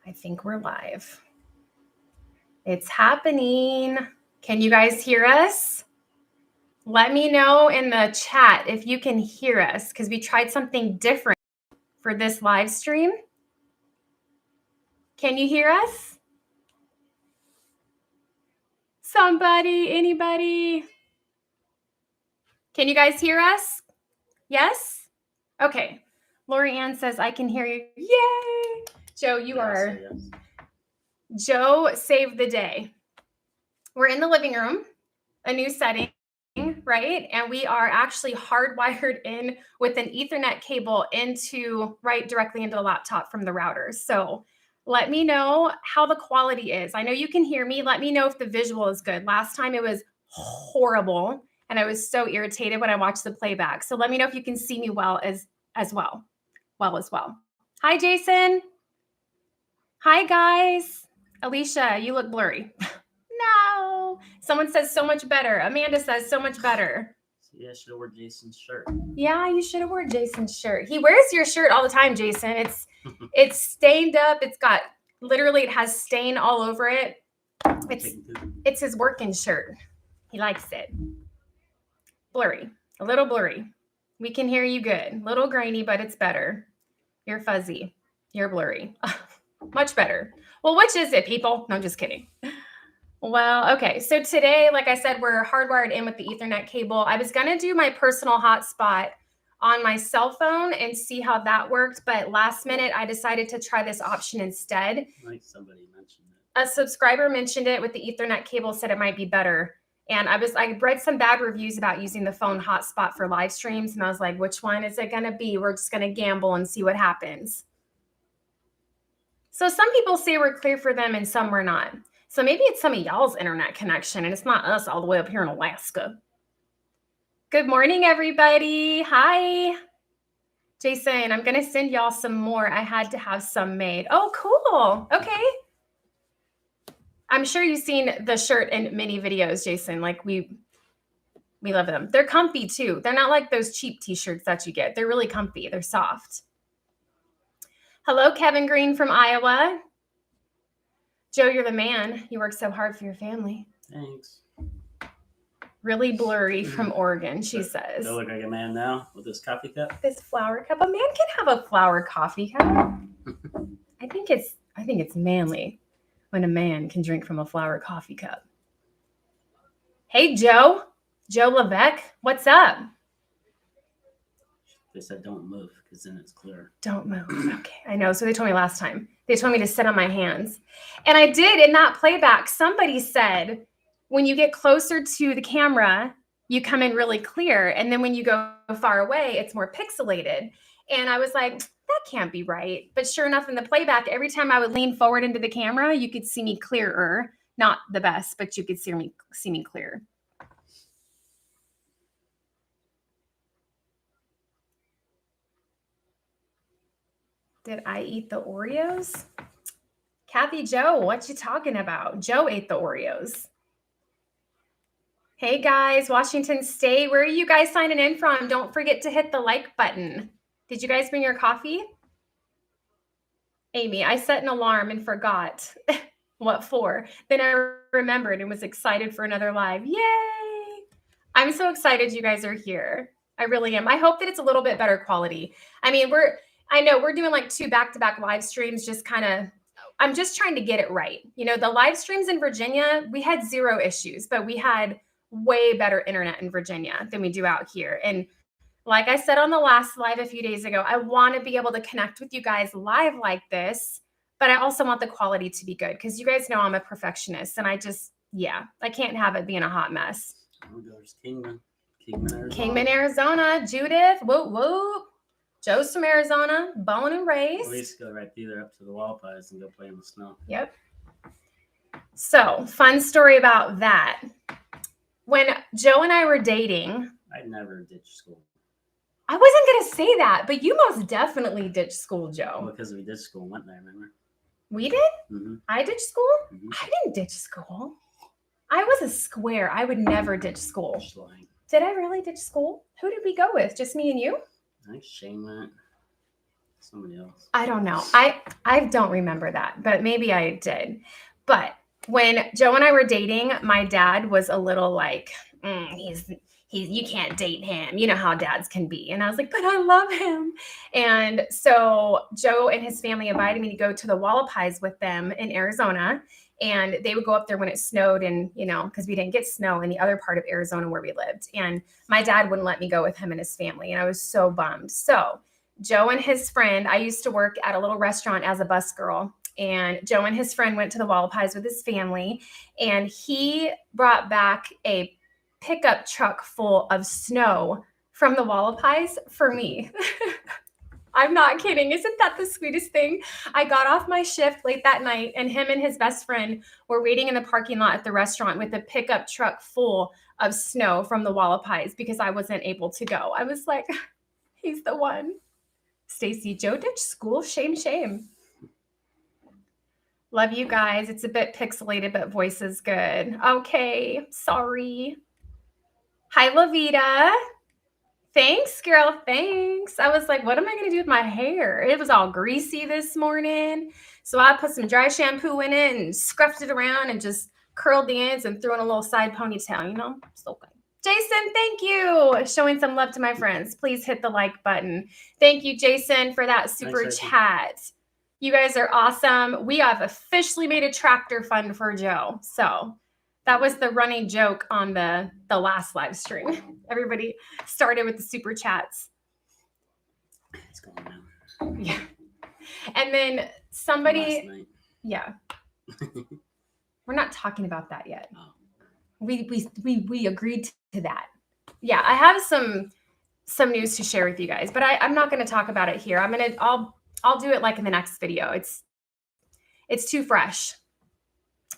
I think we're live. It's happening. Can you guys hear us? Let me know in the chat if you can hear us, because we tried something different for this live stream. Can you hear us? Somebody, anybody? Can you guys hear us? Yes? Okay. Lori Ann says, I can hear you. Yay! Joe, you are. Yes. Joe saved the day. We're in the living room, a new setting, right? And we are actually hardwired in with an Ethernet cable right directly into the laptop from the routers. So let me know how the quality is. I know you can hear me. Let me know if the visual is good. Last time it was horrible, and I was so irritated when I watched the playback. So let me know if you can see me well as well. Hi, Jason. Hi, guys. Alicia, you look blurry. No. Someone says so much better. Amanda says so much better. Yeah, I should have worn Jason's shirt. Yeah, you should have worn Jason's shirt. He wears your shirt all the time, Jason. It's stained up. It has stain all over it. It's his working shirt. He likes it. Blurry. A little blurry. We can hear you good. A little grainy, but it's better. You're fuzzy. You're blurry. Much better. Well, which is it, people? No, I'm just kidding. Well, okay. So today, like I said, we're hardwired in with the Ethernet cable. I was going to do my personal hotspot on my cell phone and see how that worked. But last minute, I decided to try this option instead. Like somebody mentioned it. A subscriber mentioned it with the Ethernet cable, said it might be better. And I read some bad reviews about using the phone hotspot for live streams. And I was like, which one is it going to be? We're just going to gamble and see what happens. So some people say we're clear for them and some we're not. So maybe it's some of y'all's internet connection and it's not us all the way up here in Alaska. Good morning, everybody. Hi. Jason, I'm going to send y'all some more. I had to have some made. Oh, cool. Okay. I'm sure you've seen the shirt in many videos, Jason. Like we love them. They're comfy too. They're not like those cheap t-shirts that you get. They're really comfy. They're soft. Hello, Kevin Green from Iowa. Joe, you're the man. You work so hard for your family. Thanks. Really blurry from Oregon, she says. Do I look like a man now with this coffee cup? This flower cup. A man can have a flower coffee cup. I think it's manly when a man can drink from a flower coffee cup. Hey, Joe. Joe Levesque, what's up? They said don't move because then it's clear. Don't move. Okay, I know. So they told me last time. They told me to sit on my hands. And I did in that playback. Somebody said when you get closer to the camera, you come in really clear. And then when you go far away, it's more pixelated. And I was like, that can't be right. But sure enough, in the playback, every time I would lean forward into the camera, you could see me clearer. Not the best, but you could see me clear. Did I eat the Oreos? Kathy Joe, what you talking about? Joe ate the Oreos. Hey guys, Washington State, where are you guys signing in from? Don't forget to hit the like button. Did you guys bring your coffee? Amy, I set an alarm and forgot what for. Then I remembered and was excited for another live. Yay! I'm so excited you guys are here. I really am. I hope that it's a little bit better quality. I mean, I know we're doing like 2 back-to-back live streams, I'm just trying to get it right. You know, the live streams in Virginia, we had 0 issues, but we had way better internet in Virginia than we do out here. And like I said on the last live a few days ago, I want to be able to connect with you guys live like this, but I also want the quality to be good because you guys know I'm a perfectionist and I can't have it being a hot mess. Oh, there's Kingman, Arizona. Kingman, Arizona. Judith, whoop, whoop. Joe's from Arizona, born and raised. At least go right through there up to the wall pies and go play in the snow. Yep. So, fun story about that. When Joe and I were dating, I never ditched school. I wasn't going to say that, but you most definitely ditched school, Joe. Well, because we ditched school one night, remember? We did? Mm-hmm. I ditched school? Mm-hmm. I didn't ditch school. I was a square. I would never ditch school. Did I really ditch school? Who did we go with? Just me and you? I think Shane went. Somebody else. I don't know. I don't remember that, but maybe I did. But when Joe and I were dating, my dad was a little like, he's you can't date him. You know how dads can be. And I was like, but I love him. And so Joe and his family invited me to go to the Wallapies with them in Arizona. And they would go up there when it snowed, and because we didn't get snow in the other part of Arizona where we lived. And my dad wouldn't let me go with him and his family. And I was so bummed. So Joe and his friend, I used to work at a little restaurant as a bus girl, and Joe and his friend went to the Wallapies with his family, and he brought back a pickup truck full of snow from the Wallapies for me. I'm not kidding. Isn't that the sweetest thing? I got off my shift late that night, and him and his best friend were waiting in the parking lot at the restaurant with a pickup truck full of snow from the Wallapies because I wasn't able to go. I was like, he's the one. Stacy, Joe ditched school. Shame, shame. Love you guys. It's a bit pixelated, but voice is good. Okay, sorry. Hi, Lavita. Thanks, girl. Thanks. I was like, what am I going to do with my hair? It was all greasy this morning. So I put some dry shampoo in it and scruffed it around and just curled the ends and threw in a little side ponytail, So good. Jason, thank you. Showing some love to my friends. Please hit the like button. Thank you, Jason, for that super chat. You guys are awesome. We have officially made a tractor fund for Joe. So that was the running joke on the last live stream. Everybody started with the super chats. It's going now. Yeah. And then somebody, yeah. We're not talking about that yet. Oh. We agreed to that. Yeah, I have some news to share with you guys, but I'm not going to talk about it here. I'll do it like in the next video. It's too fresh.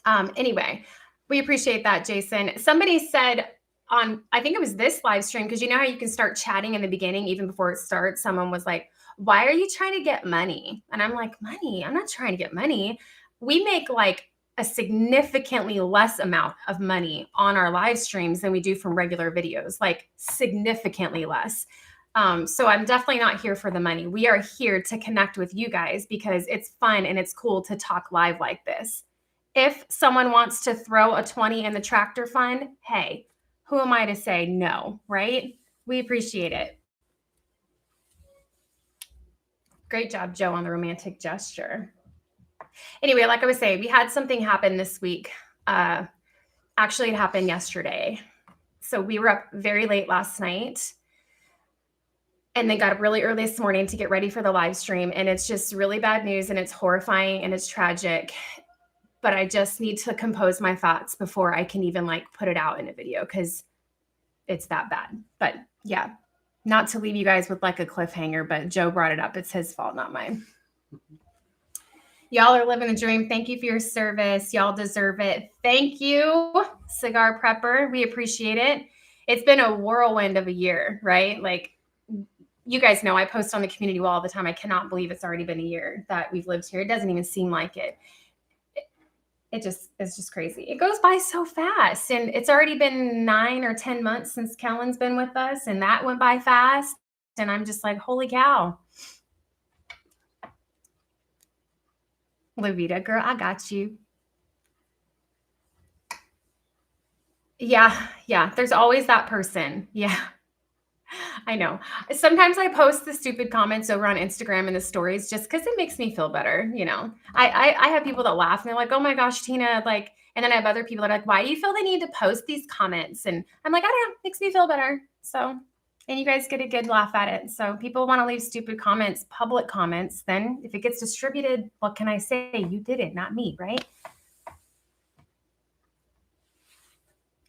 Anyway, we appreciate that, Jason. Somebody said on, I think it was this live stream, because you know how you can start chatting in the beginning even before it starts. Someone was like, why are you trying to get money? And I'm like, money? I'm not trying to get money. We make like a significantly less amount of money on our live streams than we do from regular videos, like significantly less. So I'm definitely not here for the money. We are here to connect with you guys because it's fun and it's cool to talk live like this. If someone wants to throw a 20 in the tractor fund, hey, who am I to say no, right? We appreciate it. Great job, Joe, on the romantic gesture. Anyway, like I was saying, we had something happen this week. Actually, it happened yesterday. So we were up very late last night and then got up really early this morning to get ready for the live stream. And it's just really bad news, and it's horrifying and it's tragic. But I just need to compose my thoughts before I can even like put it out in a video because it's that bad. But yeah, not to leave you guys with like a cliffhanger, but Joe brought it up. It's his fault, not mine. Y'all are living the dream. Thank you for your service. Y'all deserve it. Thank you, Cigar Prepper. We appreciate it. It's been a whirlwind of a year, right? Like you guys know, I post on the community wall all the time. I cannot believe it's already been a year that we've lived here. It doesn't even seem like it. It's just crazy. It goes by so fast. And it's already been 9 or 10 months since Kellen's been with us, and that went by fast. And I'm just like, holy cow. Lavita, girl, I got you. Yeah. There's always that person. Yeah. I know. Sometimes I post the stupid comments over on Instagram and the stories just because it makes me feel better. I have people that laugh and they're like, oh my gosh, Tina, like, and then I have other people that are like, why do you feel the need to post these comments? And I'm like, I don't know, it makes me feel better. So, and you guys get a good laugh at it. So people want to leave stupid comments, public comments. Then if it gets distributed, what can I say? You did it, not me, right?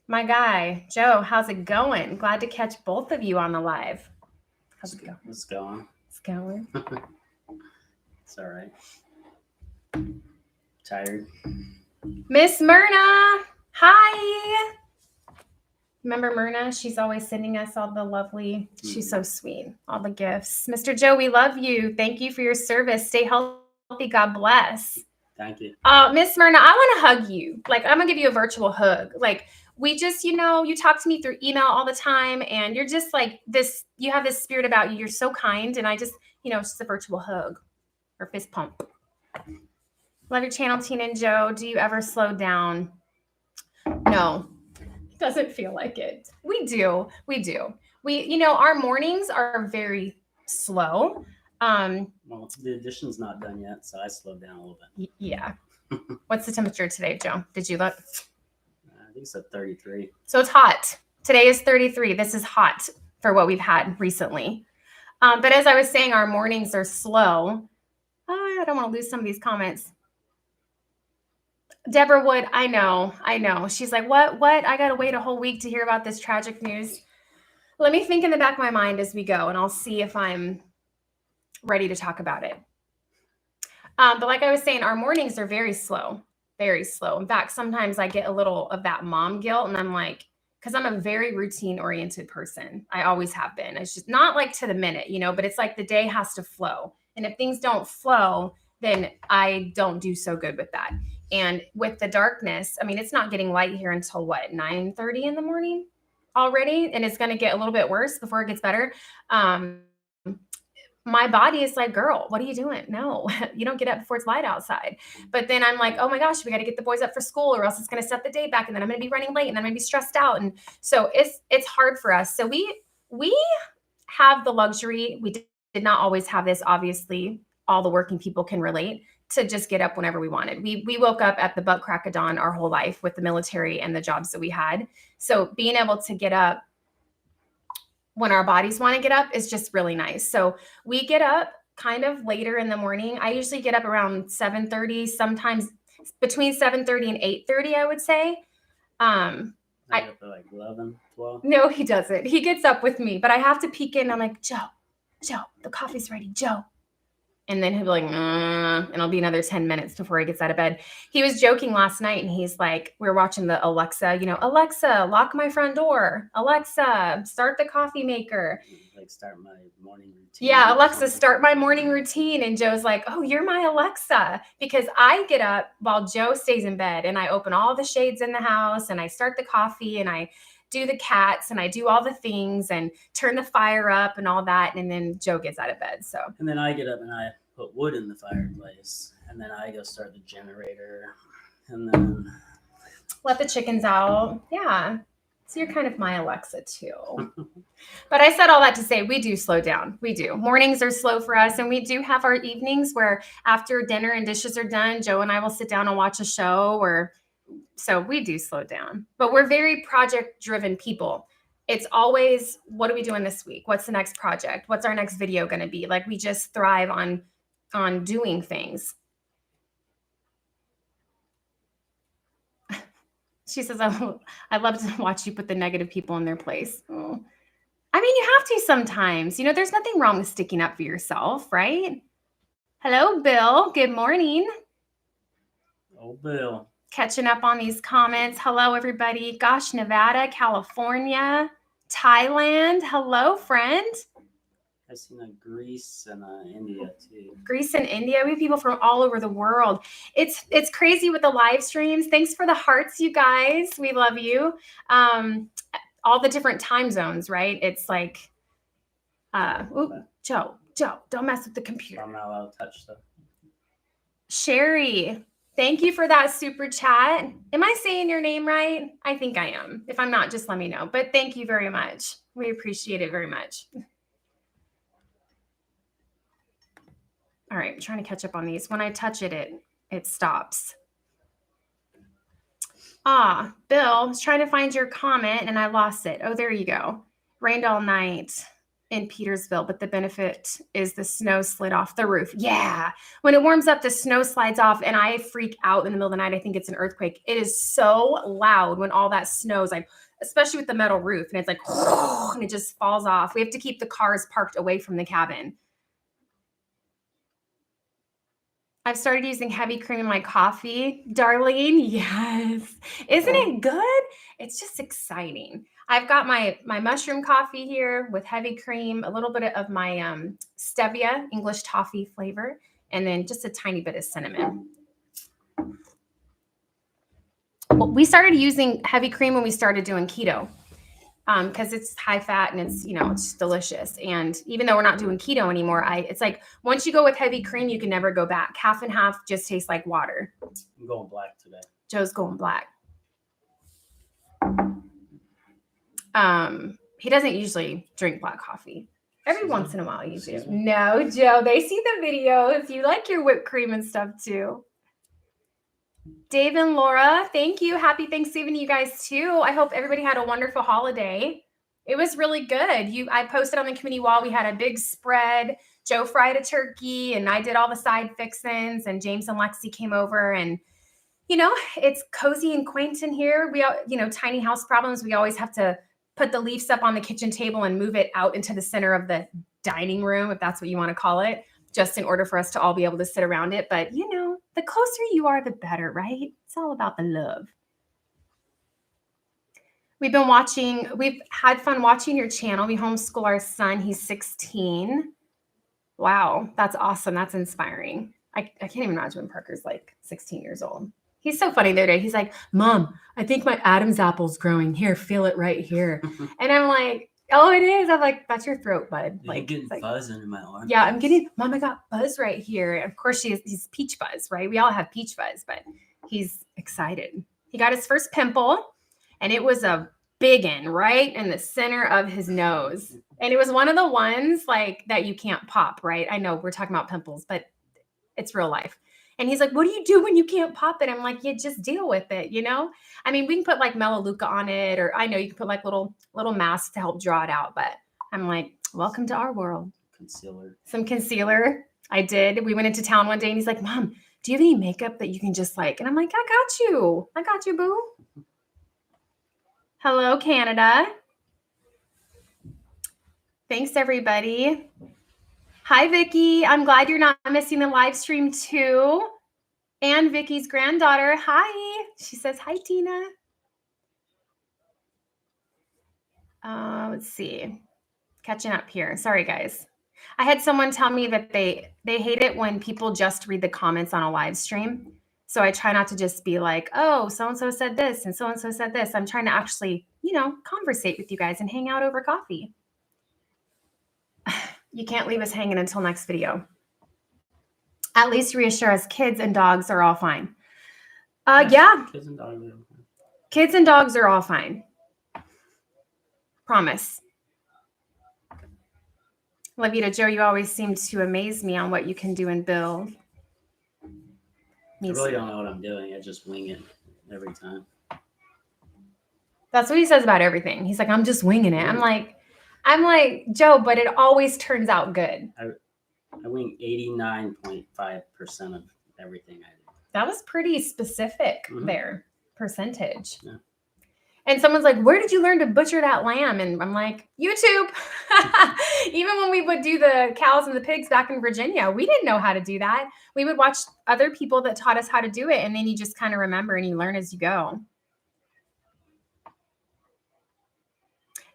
My guy, Joe, how's it going? Glad to catch both of you on the live. How's it going? It's going. It's going. It's all right. Tired. Miss Myrna, hi. Remember Myrna? She's always sending us all the lovely, she's so sweet, all the gifts. Mr. Joe, we love you. Thank you for your service. Stay healthy. God bless. Thank you. Miss Myrna, I want to hug you. Like, I'm going to give you a virtual hug. Like, we just, you talk to me through email all the time, and you're just like this, you have this spirit about you. You're so kind. And I just, you know, it's just a virtual hug or fist pump. Love your channel, Tina and Joe. Do you ever slow down? No, it doesn't feel like it. We do. You know, our mornings are very slow. Well, the addition's not done yet, so I slowed down a little bit. Yeah. What's the temperature today, Joe? Did you look? I think it's at 33. So it's hot. Today is 33. This is hot for what we've had recently. But as I was saying, our mornings are slow. Oh, I don't want to lose some of these comments. Deborah Wood, I know. She's like, what? I got to wait a whole week to hear about this tragic news. Let me think in the back of my mind as we go, and I'll see if I'm ready to talk about it. But like I was saying, our mornings are very slow, very slow. In fact, sometimes I get a little of that mom guilt, and I'm like, because I'm a very routine-oriented person. I always have been. It's just not like to the minute, you know, but it's like the day has to flow. And if things don't flow, then I don't do so good with that. And with the darkness, I mean, it's not getting light here until what, 9:30 in the morning already? And it's going to get a little bit worse before it gets better. My body is like, girl, what are you doing? No, you don't get up before it's light outside. But then I'm like, oh my gosh, we got to get the boys up for school or else it's going to set the day back. And then I'm going to be running late and then I'm going to be stressed out. And so it's hard for us. So we have the luxury. We did not always have this. Obviously, all the working people can relate to just get up whenever we wanted. We woke up at the butt crack of dawn our whole life with the military and the jobs that we had. So being able to get up when our bodies want to get up is just really nice. So we get up kind of later in the morning. I usually get up around 7:30, sometimes between 7:30 and 8:30, I would say. I get up at like 11, 12. No, he doesn't. He gets up with me, but I have to peek in. I'm like, Joe, the coffee's ready, Joe. And then he'll be like, and it'll be another 10 minutes before he gets out of bed. He was joking last night and he's like, we were watching the Alexa, you know, Alexa, lock my front door. Alexa, start the coffee maker. Like start my morning routine. Yeah, Alexa, start my morning routine. And Joe's like, oh, you're my Alexa. Because I get up while Joe stays in bed and I open all the shades in the house and I start the coffee and I do the cats and I do all the things and turn the fire up and all that. And then Joe gets out of bed. So. And then I get up and I put wood in the fireplace and then I go start the generator and then let the chickens out. Yeah. So you're kind of my Alexa too. But I said all that to say we do slow down. We do. Mornings are slow for us. And we do have our evenings where after dinner and dishes are done, Joe and I will sit down and watch a show or so we do slow down, but we're very project driven people. It's always, what are we doing this week? What's the next project? What's our next video going to be? Like we just thrive on doing things. She says, I love to watch you put the negative people in their place. Oh. I mean, you have to sometimes, you know, there's nothing wrong with sticking up for yourself, right? Hello, Bill. Good morning. Oh, Bill. Catching up on these comments. Hello, everybody. Gosh, Nevada, California, Thailand. Hello, friend. I've seen Greece and India too. Greece and India. We have people from all over the world. It's crazy with the live streams. Thanks for the hearts, you guys. We love you. All the different time zones, right? It's like, Joe, don't mess with the computer. I'm not allowed to touch stuff. Sherry. Thank you for that super chat. Am I saying your name right? I think I am. If I'm not, just let me know. But thank you very much. We appreciate it very much. All right, I'm trying to catch up on these. When I touch it, it stops. Bill, I was trying to find your comment and I lost it. Oh, there you go. Rained all night in Petersville, but the benefit is the snow slid off the roof. Yeah. When it warms up, the snow slides off and I freak out in the middle of the night. I think it's an earthquake. It is so loud when all that snows, like, especially with the metal roof. And it's like, and it just falls off. We have to keep the cars parked away from the cabin. I've started using heavy cream in my coffee. Darlene, yes. Isn't it good? It's just exciting. I've got my mushroom coffee here with heavy cream, a little bit of my stevia, English toffee flavor, and then just a tiny bit of cinnamon. Well, we started using heavy cream when we started doing keto. because it's high fat and it's, it's delicious. And even though we're not doing keto anymore, it's like once you go with heavy cream, you can never go back. Half and half just tastes like water. I'm going black today. Joe's going black. He doesn't usually drink black coffee. Every once in a while you do. No, Joe, they see the videos. You like your whipped cream and stuff too. Dave and Laura, thank you. Happy Thanksgiving to you guys too. I hope everybody had a wonderful holiday. It was really good. I posted on the community wall. We had a big spread. Joe fried a turkey and I did all the side fixins, and James and Lexi came over, and it's cozy and quaint in here. We tiny house problems. We always have to put the leaves up on the kitchen table and move it out into the center of the dining room, if that's what you want to call it, just in order for us to all be able to sit around it. But, the closer you are, the better, right? It's all about the love. We've had fun watching your channel. We homeschool our son. He's 16. Wow, that's awesome. That's inspiring. I can't even imagine when Parker's like 16 years old. He's so funny the other day. He's like, Mom, I think my Adam's apple's growing. Here, feel it right here. And I'm like, oh, it is. I'm like, that's your throat, bud. Like, getting buzz under my arm. Yeah, Mom, I got buzz right here. And of course, he's peach buzz, right? We all have peach buzz, but he's excited. He got his first pimple, and it was a big one right in the center of his nose. And it was one of the ones like that you can't pop, right? I know we're talking about pimples, but it's real life. And he's like, what do you do when you can't pop it? I'm like, you just deal with it, I mean, we can put like Melaleuca on it, or I know you can put like little masks to help draw it out. But I'm like, welcome to our world. Some concealer. I did. We went into town one day and he's like, Mom, do you have any makeup that you can just like? And I'm like, I got you, boo. Hello, Canada. Thanks, everybody. Hi, Vicky. I'm glad you're not missing the live stream too. And Vicky's granddaughter. Hi. She says, hi, Tina. Let's see. Catching up here. Sorry, guys. I had someone tell me that they hate it when people just read the comments on a live stream. So I try not to just be like, oh, so-and-so said this and so-and-so said this. I'm trying to actually, conversate with you guys and hang out over coffee. You can't leave us hanging until next video. At least reassure us kids and dogs are all fine. Yeah. Kids and dogs are all fine. Promise. Lavita, Joe, you always seem to amaze me on what you can do and build. I really don't know what I'm doing. I just wing it every time. That's what he says about everything. He's like, I'm just winging it. I'm like, Joe, but it always turns out good. I wing 89.5% of everything I do. That was pretty specific there, percentage. Yeah. And someone's like, where did you learn to butcher that lamb? And I'm like, YouTube. Even when we would do the cows and the pigs back in Virginia, we didn't know how to do that. We would watch other people that taught us how to do it. And then you just kind of remember and you learn as you go.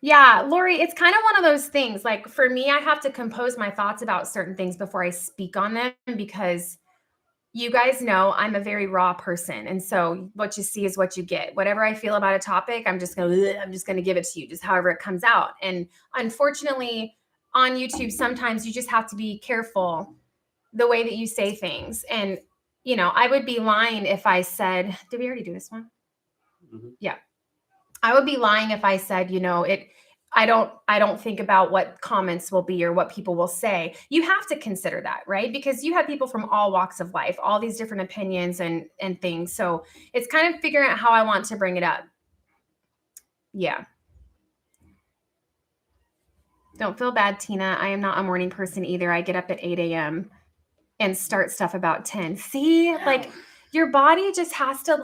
Yeah, Lori, it's kind of one of those things. Like for me, I have to compose my thoughts about certain things before I speak on them, because you guys know I'm a very raw person. And so what you see is what you get. Whatever I feel about a topic, I'm just going to give it to you just however it comes out. And unfortunately on YouTube, sometimes you just have to be careful the way that you say things. And, I would be lying if I said, did we already do this one? Mm-hmm. Yeah. I would be lying if I said, I don't think about what comments will be or what people will say. You have to consider that, right? Because you have people from all walks of life, all these different opinions and things. So it's kind of figuring out how I want to bring it up. Yeah. Don't feel bad, Tina. I am not a morning person either. I get up at 8 a.m. and start stuff about 10. See, like your body just has to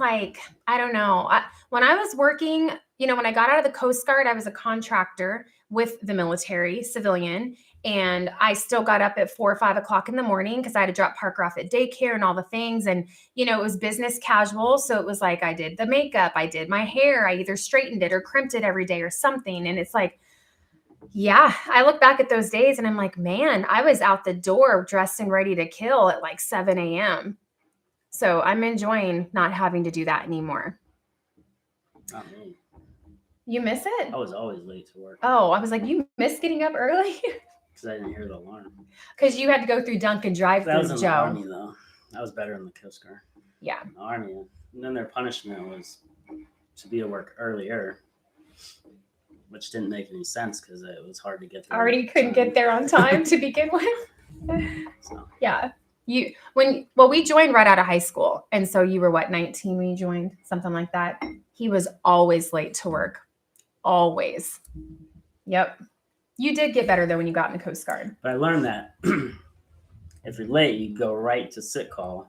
I don't know. When I was working, when I got out of the Coast Guard, I was a contractor with the military, civilian, and I still got up at 4 or 5 o'clock in the morning because I had to drop Parker off at daycare and all the things. And, it was business casual. So it was like I did the makeup, I did my hair, I either straightened it or crimped it every day or something. And it's like, yeah, I look back at those days and I'm like, man, I was out the door dressed and ready to kill at 7 a.m. So I'm enjoying not having to do that anymore. Not me. You miss it? I was always late to work Oh, I was like, you miss getting up early? because I didn't hear the alarm. Because you had to go through Dunkin' That was drive-through, in Joe. the Army, though. I was better in the Coast Guard. Yeah. In the Army. And then their punishment was to be at work earlier, which didn't make any sense because it was hard to get there. Already couldn't get there on time to begin with. So, Yeah. We joined right out of high school. And so you were what, 19 when you joined? Something like that. He was always late to work. Always. Yep. You did get better though when you got in the Coast Guard. but I learned that if you're late, you go right to sick call.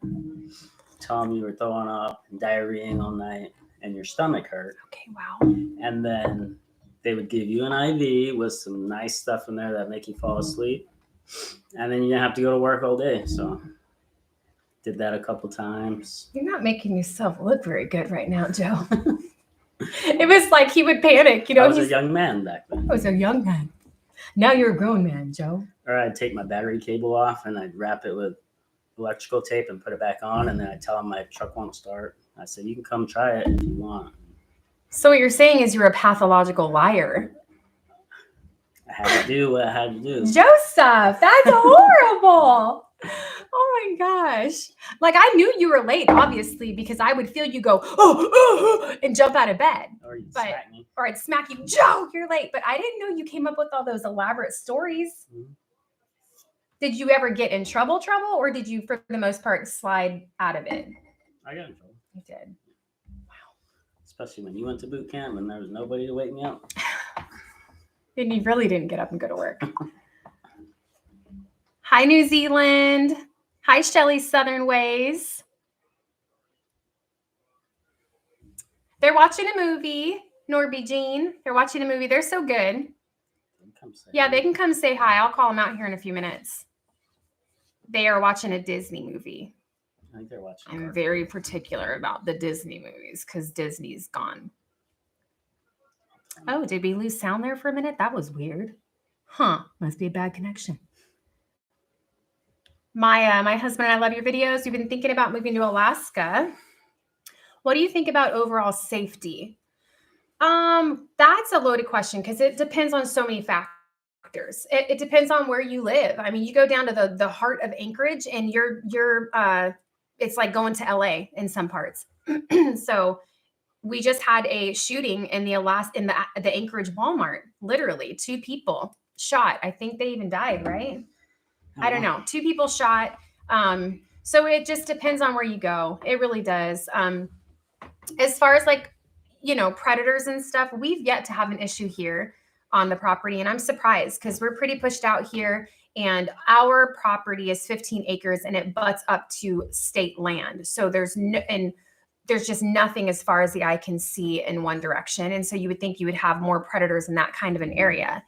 Tell them you were throwing up and diarrheaing all night and your stomach hurt. Okay, wow. And then they would give you an IV with some nice stuff in there that make you fall asleep. And then you didn't have to go to work all day. So did that a couple times. You're not making yourself look very good right now, Joe. It was like he would panic, you know. I was a young man back then. I was a young man. Now you're a grown man, Joe. Or I'd take my battery cable off and I'd wrap it with electrical tape and put it back on. And then I'd tell them my truck won't start. I said, you can come try it if you want. So what you're saying is you're a pathological liar. I had to do what I had to do. Joseph, that's horrible. Oh my gosh. Like I knew you were late, obviously, because I would feel you go, oh, and jump out of bed. Or you'd But- smack me. Or I'd smack you, Joe, you're late. But I didn't know you came up with all those elaborate stories. Mhm. Did you ever get in trouble, or did you, for the most part, slide out of it? I got in trouble. You did. Especially when you went to boot camp and there was nobody to wake me up. And you really didn't get up and go to work. Hi, New Zealand. Hi, Shelly Southern Ways. They're watching a movie. Norby Jean. They're watching a movie. They're so good. Come say Yeah, hi. they can come say hi. I'll call them out here in a few minutes. They are watching a Disney movie. I think they're watching. I'm Garfield. very particular about the Disney movies because Disney's gone. Oh, did we lose sound there for a minute? That was weird. Huh. Must be a bad connection. My husband and I love your videos. We've been thinking about moving to Alaska. What do you think about overall safety? That's a loaded question because it depends on so many factors. It depends on where you live. I mean, you go down to the heart of Anchorage and you're it's like going to LA in some parts. So we just had a shooting in the Anchorage Walmart. Literally, 2 people shot. I think they even died, right? I don't know. 2 people shot. So it just depends on where you go. It really does. As far as like, you know, predators and stuff, we've yet to have an issue here on the property. And I'm surprised because we're pretty pushed out here and our property is 15 acres and it butts up to state land. So there's just nothing as far as the eye can see in one direction. And so you would think you would have more predators in that kind of an area.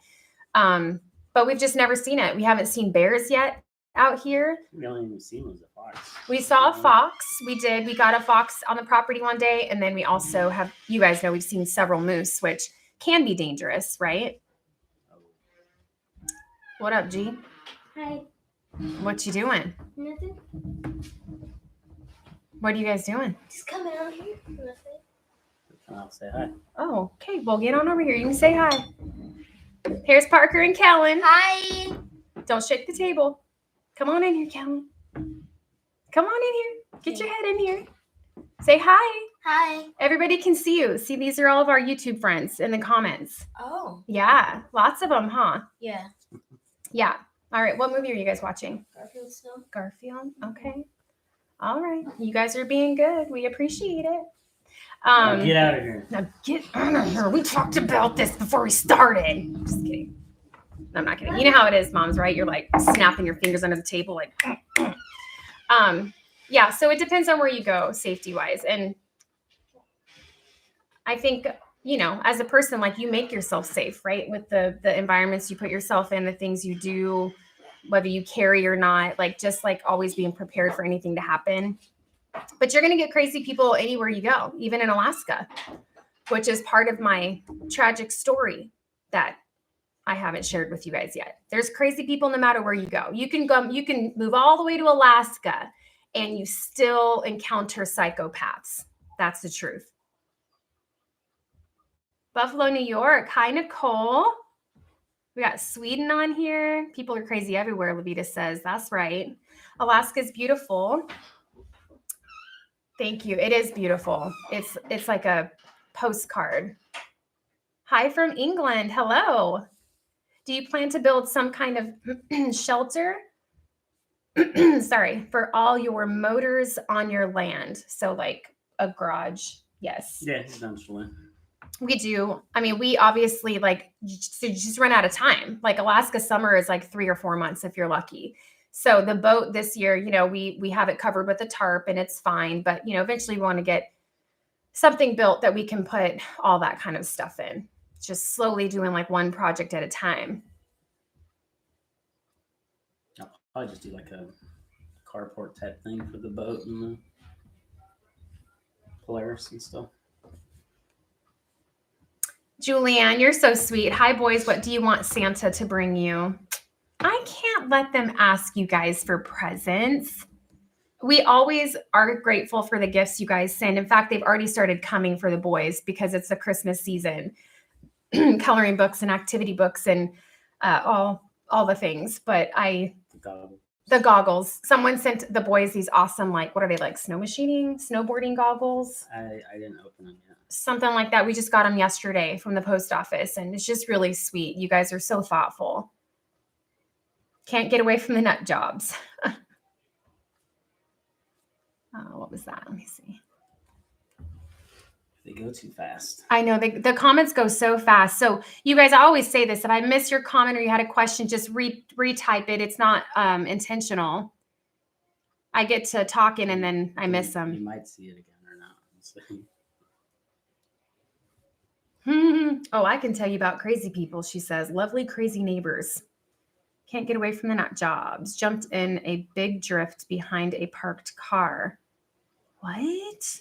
But we've just never seen it. We haven't seen bears yet out here. The only thing we've seen was a fox. We saw a fox. We did. We got a fox on the property one day. And then we also have, you guys know, we've seen several moose, which can be dangerous, right? What up, G? Hi. What you doing? Nothing. What are you guys doing? Just coming out here. Nothing. I'll say hi. Oh, okay. Well, get on over here. You can say hi. Here's Parker and Kellen. Hi. Don't shake the table. Come on in here, Kellen. Come on in here. Get your head in here. Say hi. Hi. Everybody can see you. See, these are all of our YouTube friends in the comments. Oh. Yeah, lots of them, huh? Yeah. Yeah. All right. What movie are you guys watching? Garfield Snow. Garfield. Okay. All right. You guys are being good. We appreciate it. Now get out of here. Now get out of here. We talked about this before we started. Just kidding. No, I'm not kidding. You know how it is, moms, right? You're like snapping your fingers under the table, like. Yeah. So it depends on where you go, safety wise, and I think, you know, as a person, like you make yourself safe, right? With the environments you put yourself in, the things you do, whether you carry or not, like just like always being prepared for anything to happen. But you're going to get crazy people anywhere you go, even in Alaska, which is part of my tragic story that I haven't shared with you guys yet. There's crazy people no matter where you go. You can move all the way to Alaska and you still encounter psychopaths. That's the truth. Buffalo, New York. Hi, Nicole. We got Sweden on here. People are crazy everywhere, Levita says. That's right. Alaska's beautiful. Thank you. It is beautiful. It's like a postcard. Hi from England. Hello. Do you plan to build some kind of shelter? Sorry, for all your motors on your land. So like a garage. Yes. Yeah, eventually. We do. I mean, we obviously just run out of time. Like Alaska summer is like 3 or 4 months if you're lucky. So the boat this year, we have it covered with a tarp and it's fine. But, eventually we want to get something built that we can put all that kind of stuff in. Just slowly doing like one project at a time. I'll probably just do like a carport type thing for the boat and the Polaris and stuff. Julianne, you're so sweet. Hi, boys. What do you want Santa to bring you? I can't let them ask you guys for presents. We always are grateful for the gifts you guys send. In fact, they've already started coming for the boys because it's the Christmas season. Coloring books and activity books and all the things. But the goggles. Someone sent the boys these awesome, what are they, like snow machining, snowboarding goggles? I didn't open them yet. Something like that. We just got them yesterday from the post office, and it's just really sweet. You guys are so thoughtful. Can't get away from the nut jobs. What was that? Let me see. They go too fast. I know the comments go so fast. So you guys, I always say this. If I miss your comment or you had a question, just retype it. It's not intentional. I get to talking and then I miss them. You might see it again or not. Oh, I can tell you about crazy people, she says. Lovely, crazy neighbors. Can't get away from the nut jobs. Jumped in a big drift behind a parked car. What?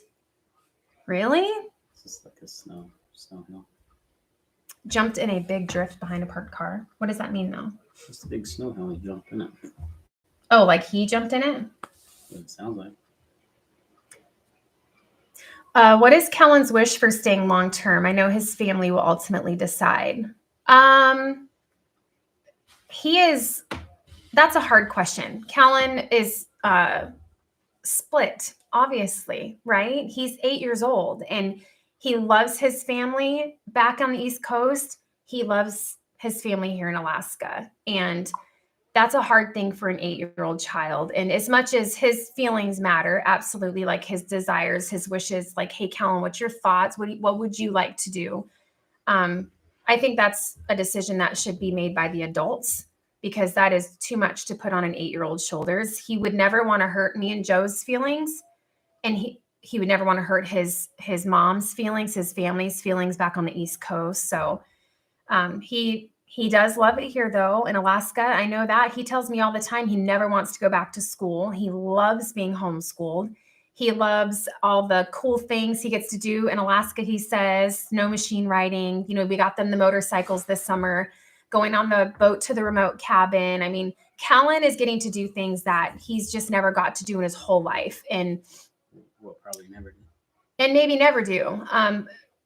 Really? It's just like a snow hill. Jumped in a big drift behind a parked car. What does that mean, though? Just a big snow hill. You jumped in it. Oh, like he jumped in it? What it sounds like. What is Kellen's wish for staying long term? I know his family will ultimately decide. That's a hard question. Kellen is split, obviously, right? He's 8 years old and he loves his family back on the East Coast. He loves his family here in Alaska. And that's a hard thing for an 8-year-old child. And as much as his feelings matter, absolutely, like his desires, his wishes, like, hey, Kellen, what's your thoughts? What would you like to do? I think that's a decision that should be made by the adults because that is too much to put on an 8-year-old's shoulders. He would never want to hurt me and Joe's feelings. And he would never want to hurt his mom's feelings, his family's feelings back on the East Coast. So he does love it here, though, in Alaska. I know that. He tells me all the time he never wants to go back to school. He loves being homeschooled. He loves all the cool things he gets to do in Alaska, he says. Snow machine riding. We got them the motorcycles this summer, going on the boat to the remote cabin. I mean, Kellen is getting to do things that he's just never got to do in his whole life. And we'll probably never do. And maybe never do.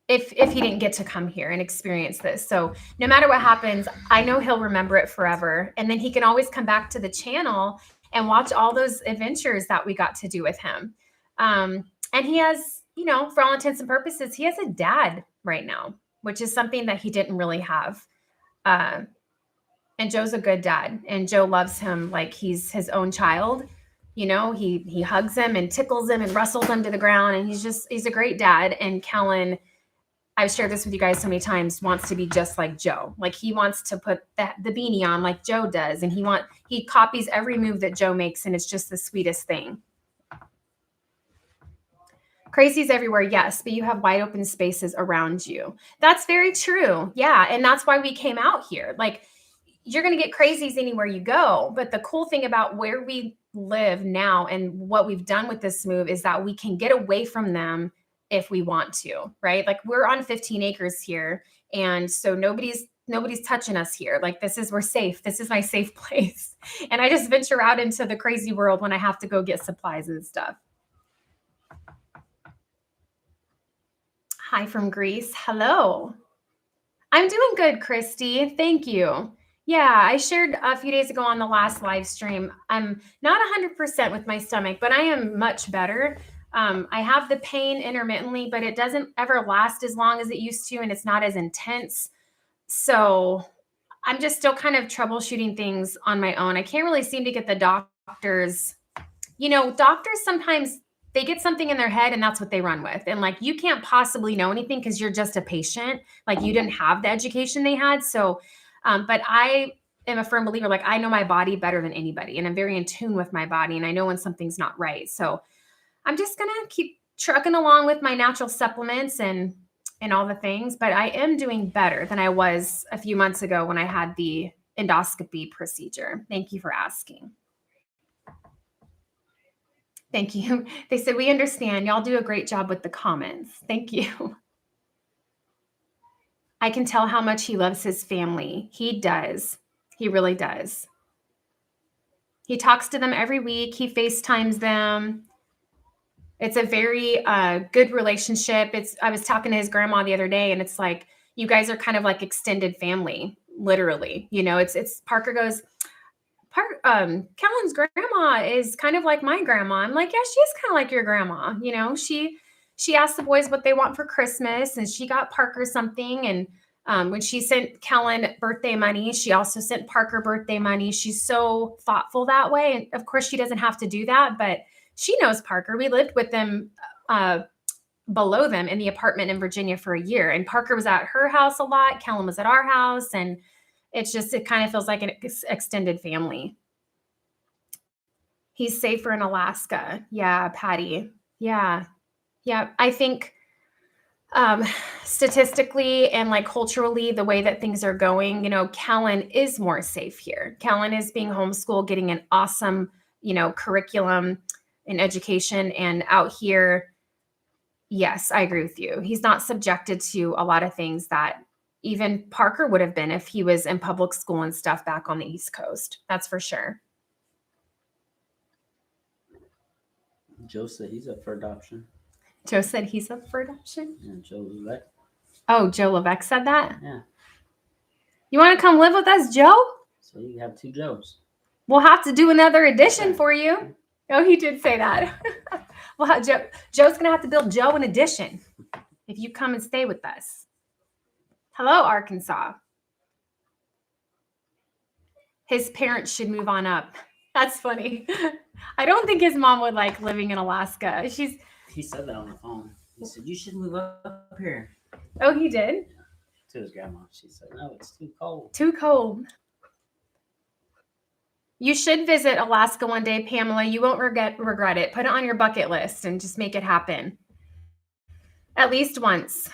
If he didn't get to come here and experience this. So no matter what happens, I know he'll remember it forever. And then he can always come back to the channel and watch all those adventures that we got to do with him. And he has, for all intents and purposes, he has a dad right now, which is something that he didn't really have. And Joe's a good dad. And Joe loves him like he's his own child. He hugs him and tickles him and rustles him to the ground. And he's a great dad. And Kellen, I've shared this with you guys so many times, wants to be just like Joe. Like he wants to put the beanie on like Joe does. And he copies every move that Joe makes. And it's just the sweetest thing. Crazies everywhere, yes, but you have wide open spaces around you. That's very true. Yeah. And that's why we came out here. Like you're going to get crazies anywhere you go. But the cool thing about where we live now and what we've done with this move is that we can get away from them if we want to, right? Like we're on 15 acres here. And so nobody's touching us here. Like we're safe. This is my safe place. And I just venture out into the crazy world when I have to go get supplies and stuff. Hi from Greece. Hello. I'm doing good, Christy. Thank you. Yeah, I shared a few days ago on the last live stream. I'm not 100% with my stomach, but I am much better. I have the pain intermittently, but it doesn't ever last as long as it used to, and it's not as intense. So I'm just still kind of troubleshooting things on my own. I can't really seem to get the doctors. Doctors sometimes they get something in their head and that's what they run with. And like, you can't possibly know anything because you're just a patient. Like, you didn't have the education they had. So, but I am a firm believer, like, I know my body better than anybody, and I'm very in tune with my body, and I know when something's not right. So I'm just going to keep trucking along with my natural supplements and all the things, but I am doing better than I was a few months ago when I had the endoscopy procedure. Thank you for asking. Thank you. They said, we understand. Y'all do a great job with the comments. Thank you. I can tell how much he loves his family. He does. He really does. He talks to them every week. He FaceTimes them. It's a very good relationship. I was talking to his grandma the other day, and it's like, you guys are kind of like extended family, literally. It's Parker goes, Kellen's grandma is kind of like my grandma. I'm like, yeah, she is kind of like your grandma. She asked the boys what they want for Christmas, and she got Parker something. And when she sent Kellen birthday money, she also sent Parker birthday money. She's so thoughtful that way. And of course, she doesn't have to do that, but she knows Parker. We lived with them below them in the apartment in Virginia for a year. And Parker was at her house a lot. Kellen was at our house. And it kind of feels like an extended family. He's safer in Alaska. Yeah, Patty. Yeah. I think statistically and like culturally, the way that things are going, Kellen is more safe here. Kellen is being homeschooled, getting an awesome, curriculum in education. And out here, yes, I agree with you. He's not subjected to a lot of things that even Parker would have been if he was in public school and stuff back on the East Coast. That's for sure. Joe said he's up for adoption. Joe said he's up for adoption? Yeah, Joe Levesque. Oh, Joe Levesque said that? Yeah. You want to come live with us, Joe? So you have 2 Joes. We'll have to do another addition for you. Oh, he did say that. Well, Joe's going to have to build Joe an addition if you come and stay with us. Hello, Arkansas. His parents should move on up. That's funny. I don't think his mom would like living in Alaska. He said that on the phone. He said, you should move up here. Oh, he did? To his grandma. She said, no, it's too cold. Too cold. You should visit Alaska one day, Pamela. You won't regret it. Put it on your bucket list and just make it happen. At least once.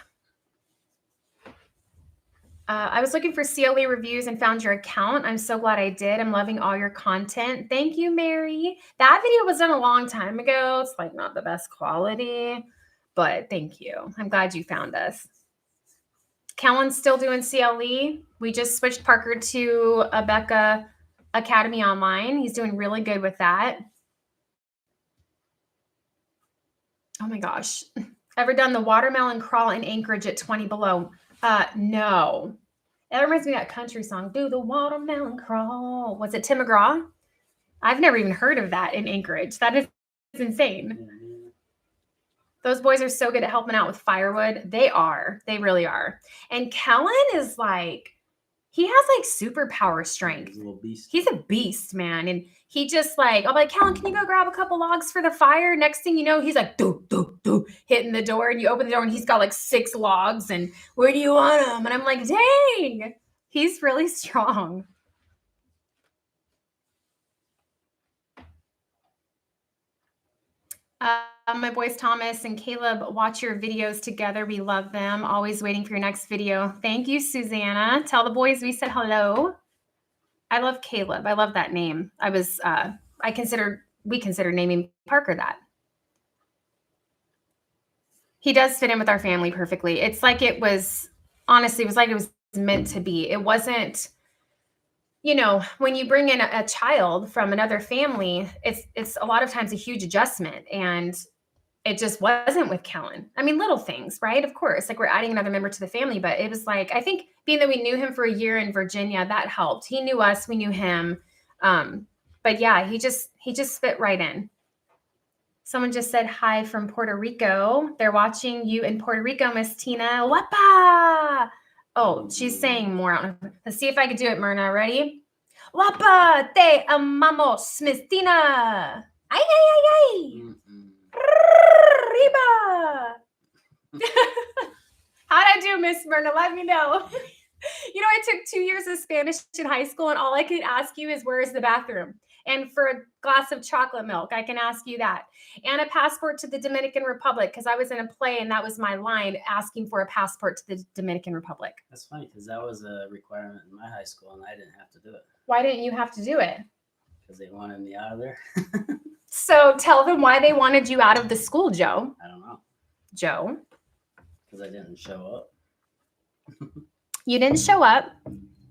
I was looking for CLE reviews and found your account. I'm so glad I did. I'm loving all your content. Thank you, Mary. That video was done a long time ago. It's like not the best quality, but thank you. I'm glad you found us. Kellen's still doing CLE. We just switched Parker to a Becca Academy Online. He's doing really good with that. Oh my gosh. Ever done the watermelon crawl in Anchorage at 20 below? No. That reminds me of that country song. Do the watermelon crawl. Was it Tim McGraw? I've never even heard of that in Anchorage. That is insane. Yeah. Those boys are so good at helping out with firewood. They are. They really are. And Kellen is like, he has like superpower strength. He's a little beast. He's a beast, man. And he just like, I'll be like, Kellen, can you go grab a couple logs for the fire? Next thing you know, he's like, do, do, do, hitting the door. And you open the door and he's got like 6 logs. And where do you want them? And I'm like, dang, he's really strong. My boys Thomas and Caleb watch your videos together. We love them. Always waiting for your next video. Thank you, Susanna. Tell the boys we said hello. I love Caleb. I love that name. We consider naming Parker that. He does fit in with our family perfectly. It's like it was meant to be. It wasn't, when you bring in a child from another family, it's a lot of times a huge adjustment. And it just wasn't with Kellen. I mean, little things, right? Of course, like we're adding another member to the family, but it was like, I think being that we knew him for a year in Virginia, that helped. He knew us, we knew him. But yeah, he just fit right in. Someone just said hi from Puerto Rico. They're watching you in Puerto Rico, Miss Tina. Wapa! Oh, she's saying more. Let's see if I can do it, Myrna. Ready? Wapa te amamos, Miss Tina. Ay, ay, ay, ay. Arriba. How'd I do, Miss Myrna? Let me know. You know, I took 2 years of Spanish in high school, and all I could ask you is, where is the bathroom? And for a glass of chocolate milk, I can ask you that. And a passport to the Dominican Republic, because I was in a play, and that was my line, asking for a passport to the Dominican Republic. That's funny, because that was a requirement in my high school, and I didn't have to do it. Why didn't you have to do it? Because they wanted me out of there. So tell them why they wanted you out of the school, Joe. I don't know. Joe? Because I didn't show up. You didn't show up,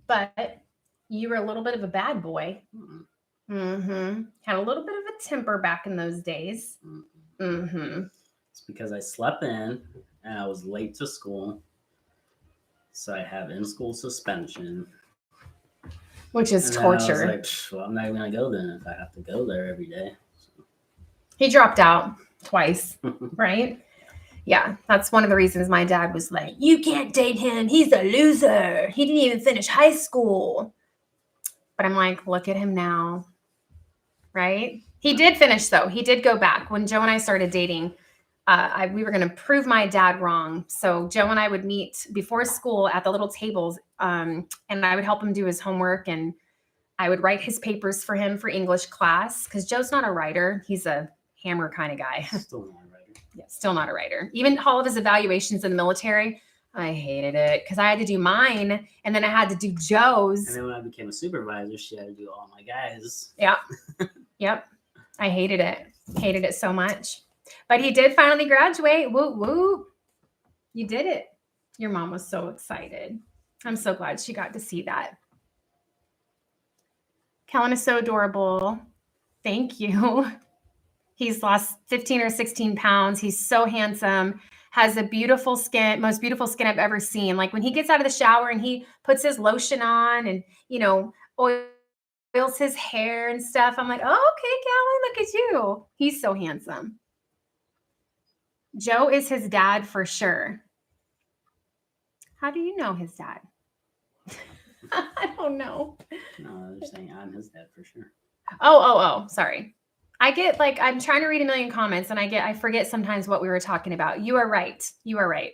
but you were a little bit of a bad boy. Had a little bit of a temper back in those days. It's because I slept in and I was late to school. So I have in-school suspension. Which is and torture. I was like, well, I'm not even going to go then if I have to go there every day. So. He dropped out twice, right? Yeah, that's one of the reasons my dad was like, you can't date him. He's a loser. He didn't even finish high school. But I'm like, look at him now, right? He did finish, though. He did go back. When Joe and I started dating, we were going to prove my dad wrong. So Joe and I would meet before school at the little tables, and I would help him do his homework, and I would write his papers for him for English class, because Joe's not a writer. He's a hammer kind of guy. Still not a writer. Yeah, still not a writer. Even all of his evaluations in the military, I hated it because I had to do mine and then I had to do Joe's. And then when I became a supervisor, she had to do all my guys. Yeah. Yep. I hated it. Hated it so much. But he did finally graduate. Woo woo. You did it. Your mom was so excited. I'm so glad she got to see that. Kellen is so adorable. Thank you. He's lost 15 or 16 pounds. He's so handsome, has a beautiful skin, most beautiful skin I've ever seen. Like when he gets out of the shower and he puts his lotion on and, oils his hair and stuff. I'm like, oh, okay, Kellen, look at you. He's so handsome. Joe is his dad for sure. How do you know his dad? I don't know. No, they're saying I'm his dad for sure. Oh, sorry. I get I'm trying to read a million comments and I forget sometimes what we were talking about. You are right. You are right.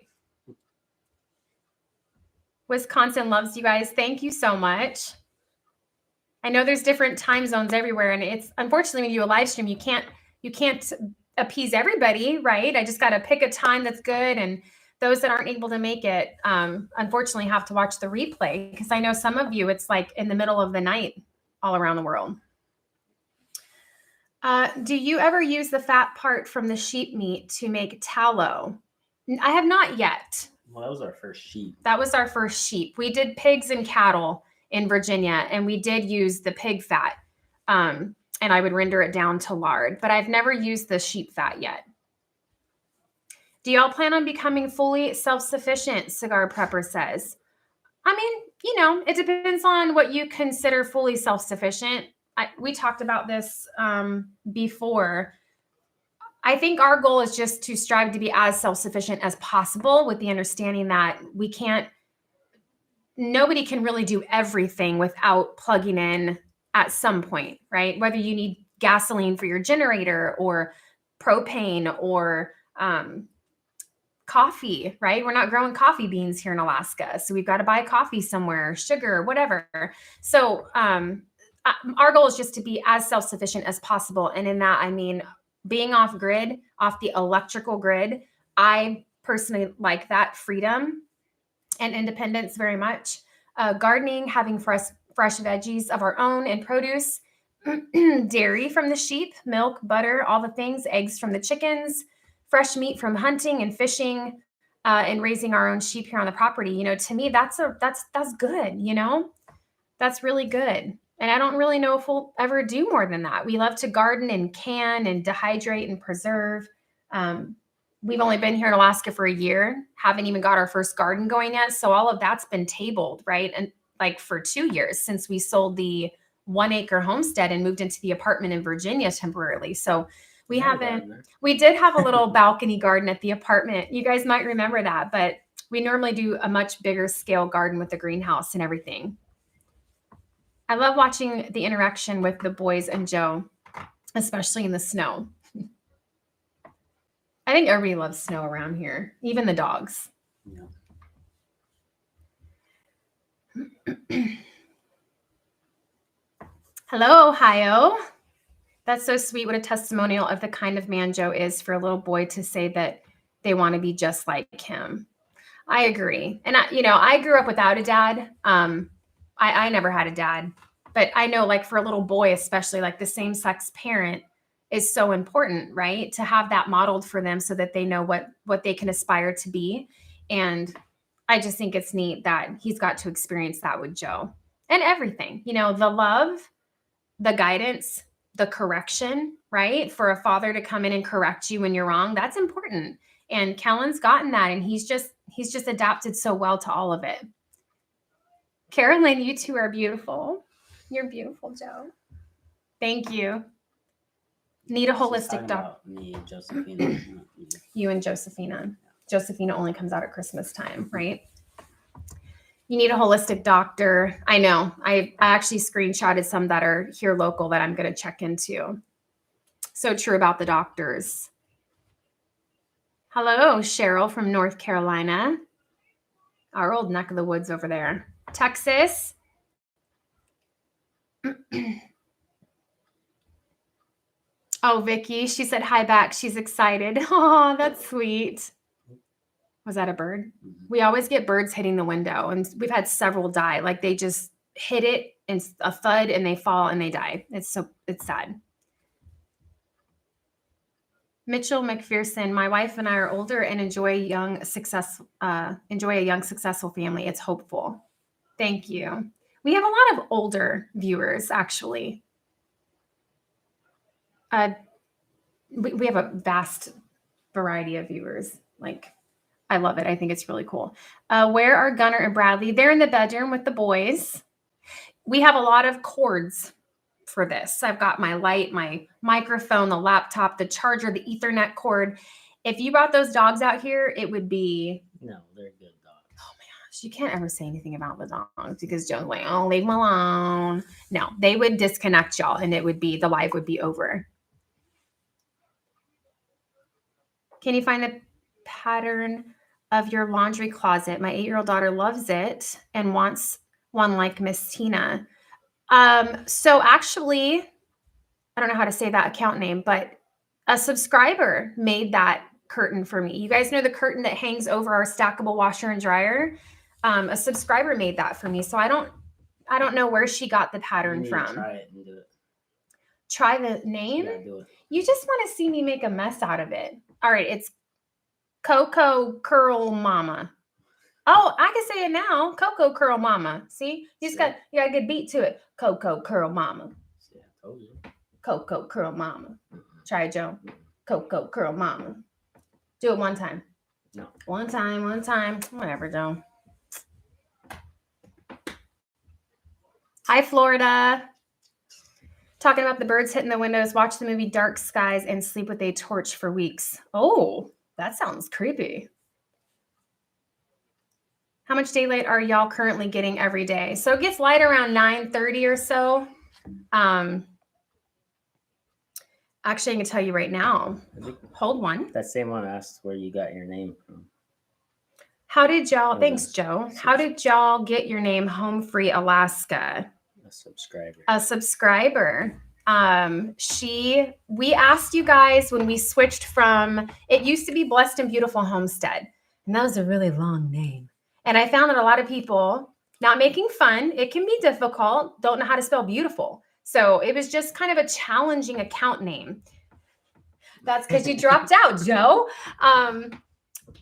Wisconsin loves you guys. Thank you so much. I know there's different time zones everywhere, and it's unfortunately when you do a live stream, you can't appease everybody, right? I just got to pick a time that's good, and those that aren't able to make it, unfortunately have to watch the replay, because I know some of you, it's like in the middle of the night all around the world. Do you ever use the fat part from the sheep meat to make tallow? I have not yet. Well, that was our first sheep. That was our first sheep. We did pigs and cattle in Virginia, and we did use the pig fat, and I would render it down to lard, but I've never used the sheep fat yet. Do y'all plan on becoming fully self-sufficient? Cigar Prepper says. I mean, it depends on what you consider fully self-sufficient. We talked about this before. I think our goal is just to strive to be as self-sufficient as possible, with the understanding that nobody can really do everything without plugging in at some point, right? Whether you need gasoline for your generator or propane or coffee, right? We're not growing coffee beans here in Alaska, so we've got to buy coffee somewhere, sugar, whatever. So our goal is just to be as self-sufficient as possible. And in that, I mean, being off the electrical grid, I personally like that freedom and independence very much. Gardening, having fresh veggies of our own and produce, dairy from the sheep, milk, butter, all the things, eggs from the chickens, fresh meat from hunting and fishing, and raising our own sheep here on the property. To me, that's good. That's really good. And I don't really know if we'll ever do more than that. We love to garden and can and dehydrate and preserve. We've only been here in Alaska for a year, haven't even got our first garden going yet. So all of that's been tabled, right? And like for 2 years since we sold the 1-acre homestead and moved into the apartment in Virginia temporarily. So we did have a little balcony garden at the apartment. You guys might remember that, but we normally do a much bigger scale garden with the greenhouse and everything. I love watching the interaction with the boys and Joe, especially in the snow. I think everybody loves snow around here, even the dogs. Yeah. Hello, Ohio. That's so sweet. What a testimonial of the kind of man Joe is for a little boy to say that they want to be just like him. I agree. And I grew up without a dad. I never had a dad, but I know like for a little boy, especially like the same sex parent is so important, right? To have that modeled for them so that they know what they can aspire to be. And I just think it's neat that he's got to experience that with Joe and everything, the love, the guidance, the correction, right? For a father to come in and correct you when you're wrong, that's important. And Kellen's gotten that, and he's just adapted so well to all of it. Carolyn, you two are beautiful. You're beautiful, Joe. Thank you. Need a holistic doctor. Me and Josephina. You and Josephina. Josephina only comes out at Christmas time, right? You need a holistic doctor. I know. I actually screenshotted some that are here local that I'm going to check into. So true about the doctors. Hello, Cheryl from North Carolina. Our old neck of the woods over there. Texas. Oh, Vicky, she said hi back. She's excited. Oh, that's sweet. Was that a bird? We always get birds hitting the window, and we've had several die. Like they just hit it and a thud and they fall and they die. It's sad. Mitchell McPherson, my wife and I are older and enjoy a young, successful family. It's hopeful. Thank you. We have a lot of older viewers, actually. We have a vast variety of viewers. Like, I love it. I think it's really cool. Where are Gunnar and Bradley? They're in the bedroom with the boys. We have a lot of cords for this. I've got my light, my microphone, the laptop, the charger, the Ethernet cord. If you brought those dogs out here, it would be... No, they're good dogs. Oh my gosh, you can't ever say anything about the dogs because Joe's like, oh, leave them alone. No, they would disconnect y'all and the live would be over. Can you find the pattern of your laundry closet? My 8-year-old daughter loves it and wants one like Miss Tina. So actually, I don't know how to say that account name, but a subscriber made that curtain for me. You guys know the curtain that hangs over our stackable washer and dryer? A subscriber made that for me. So I don't know where she got the pattern from. Try it and do it. Try the name? Yeah, do it. You just want to see me make a mess out of it. All right, it's Coco Curl Mama. Oh, I can say it now. Coco Curl Mama. See? You got a good beat to it. Coco Curl Mama. Yeah, I told you. Coco Curl Mama. Try it, Joe. Coco Curl Mama. Do it one time. No. One time. Whatever, Joe. Hi, Florida. Talking about the birds hitting the windows. Watch the movie Dark Skies and sleep with a torch for weeks. Oh, that sounds creepy. How much daylight are y'all currently getting every day? So it gets light around 9:30 or so. Actually, I can tell you right now. Hold one. That same one asked where you got your name from. How did y'all, thanks, Joe. How did y'all get your name HomeFreeAlaska? A subscriber. We asked you guys when we switched from, it used to be Blessed and Beautiful Homestead. And that was a really long name. And I found that a lot of people, not making fun, it can be difficult, don't know how to spell beautiful. So it was just kind of a challenging account name. That's because you dropped out, Joe.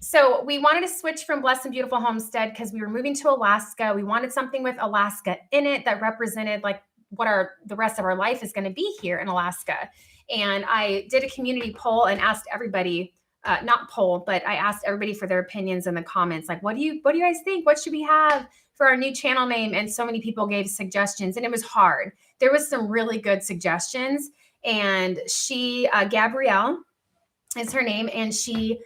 So we wanted to switch from Blessed and Beautiful Homestead because we were moving to Alaska. We wanted something with Alaska in it that represented like what the rest of our life is going to be here in Alaska. And I did a community poll and asked everybody, not poll, but I asked everybody for their opinions in the comments. Like, what do you guys think? What should we have for our new channel name? And so many people gave suggestions, and it was hard. There was some really good suggestions. And she, Gabrielle is her name, and she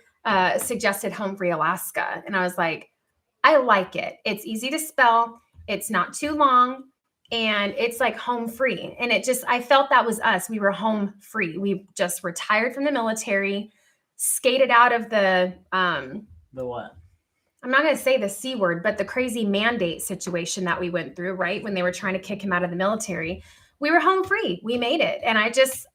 suggested HomeFreeAlaska. And I was like, I like it. It's easy to spell. It's not too long. And it's like home free. And I felt that was us. We were home free. We just retired from the military, skated out of the what? I'm not going to say the C word, but the crazy mandate situation that we went through, right? When they were trying to kick him out of the military, we were home free. We made it. And I just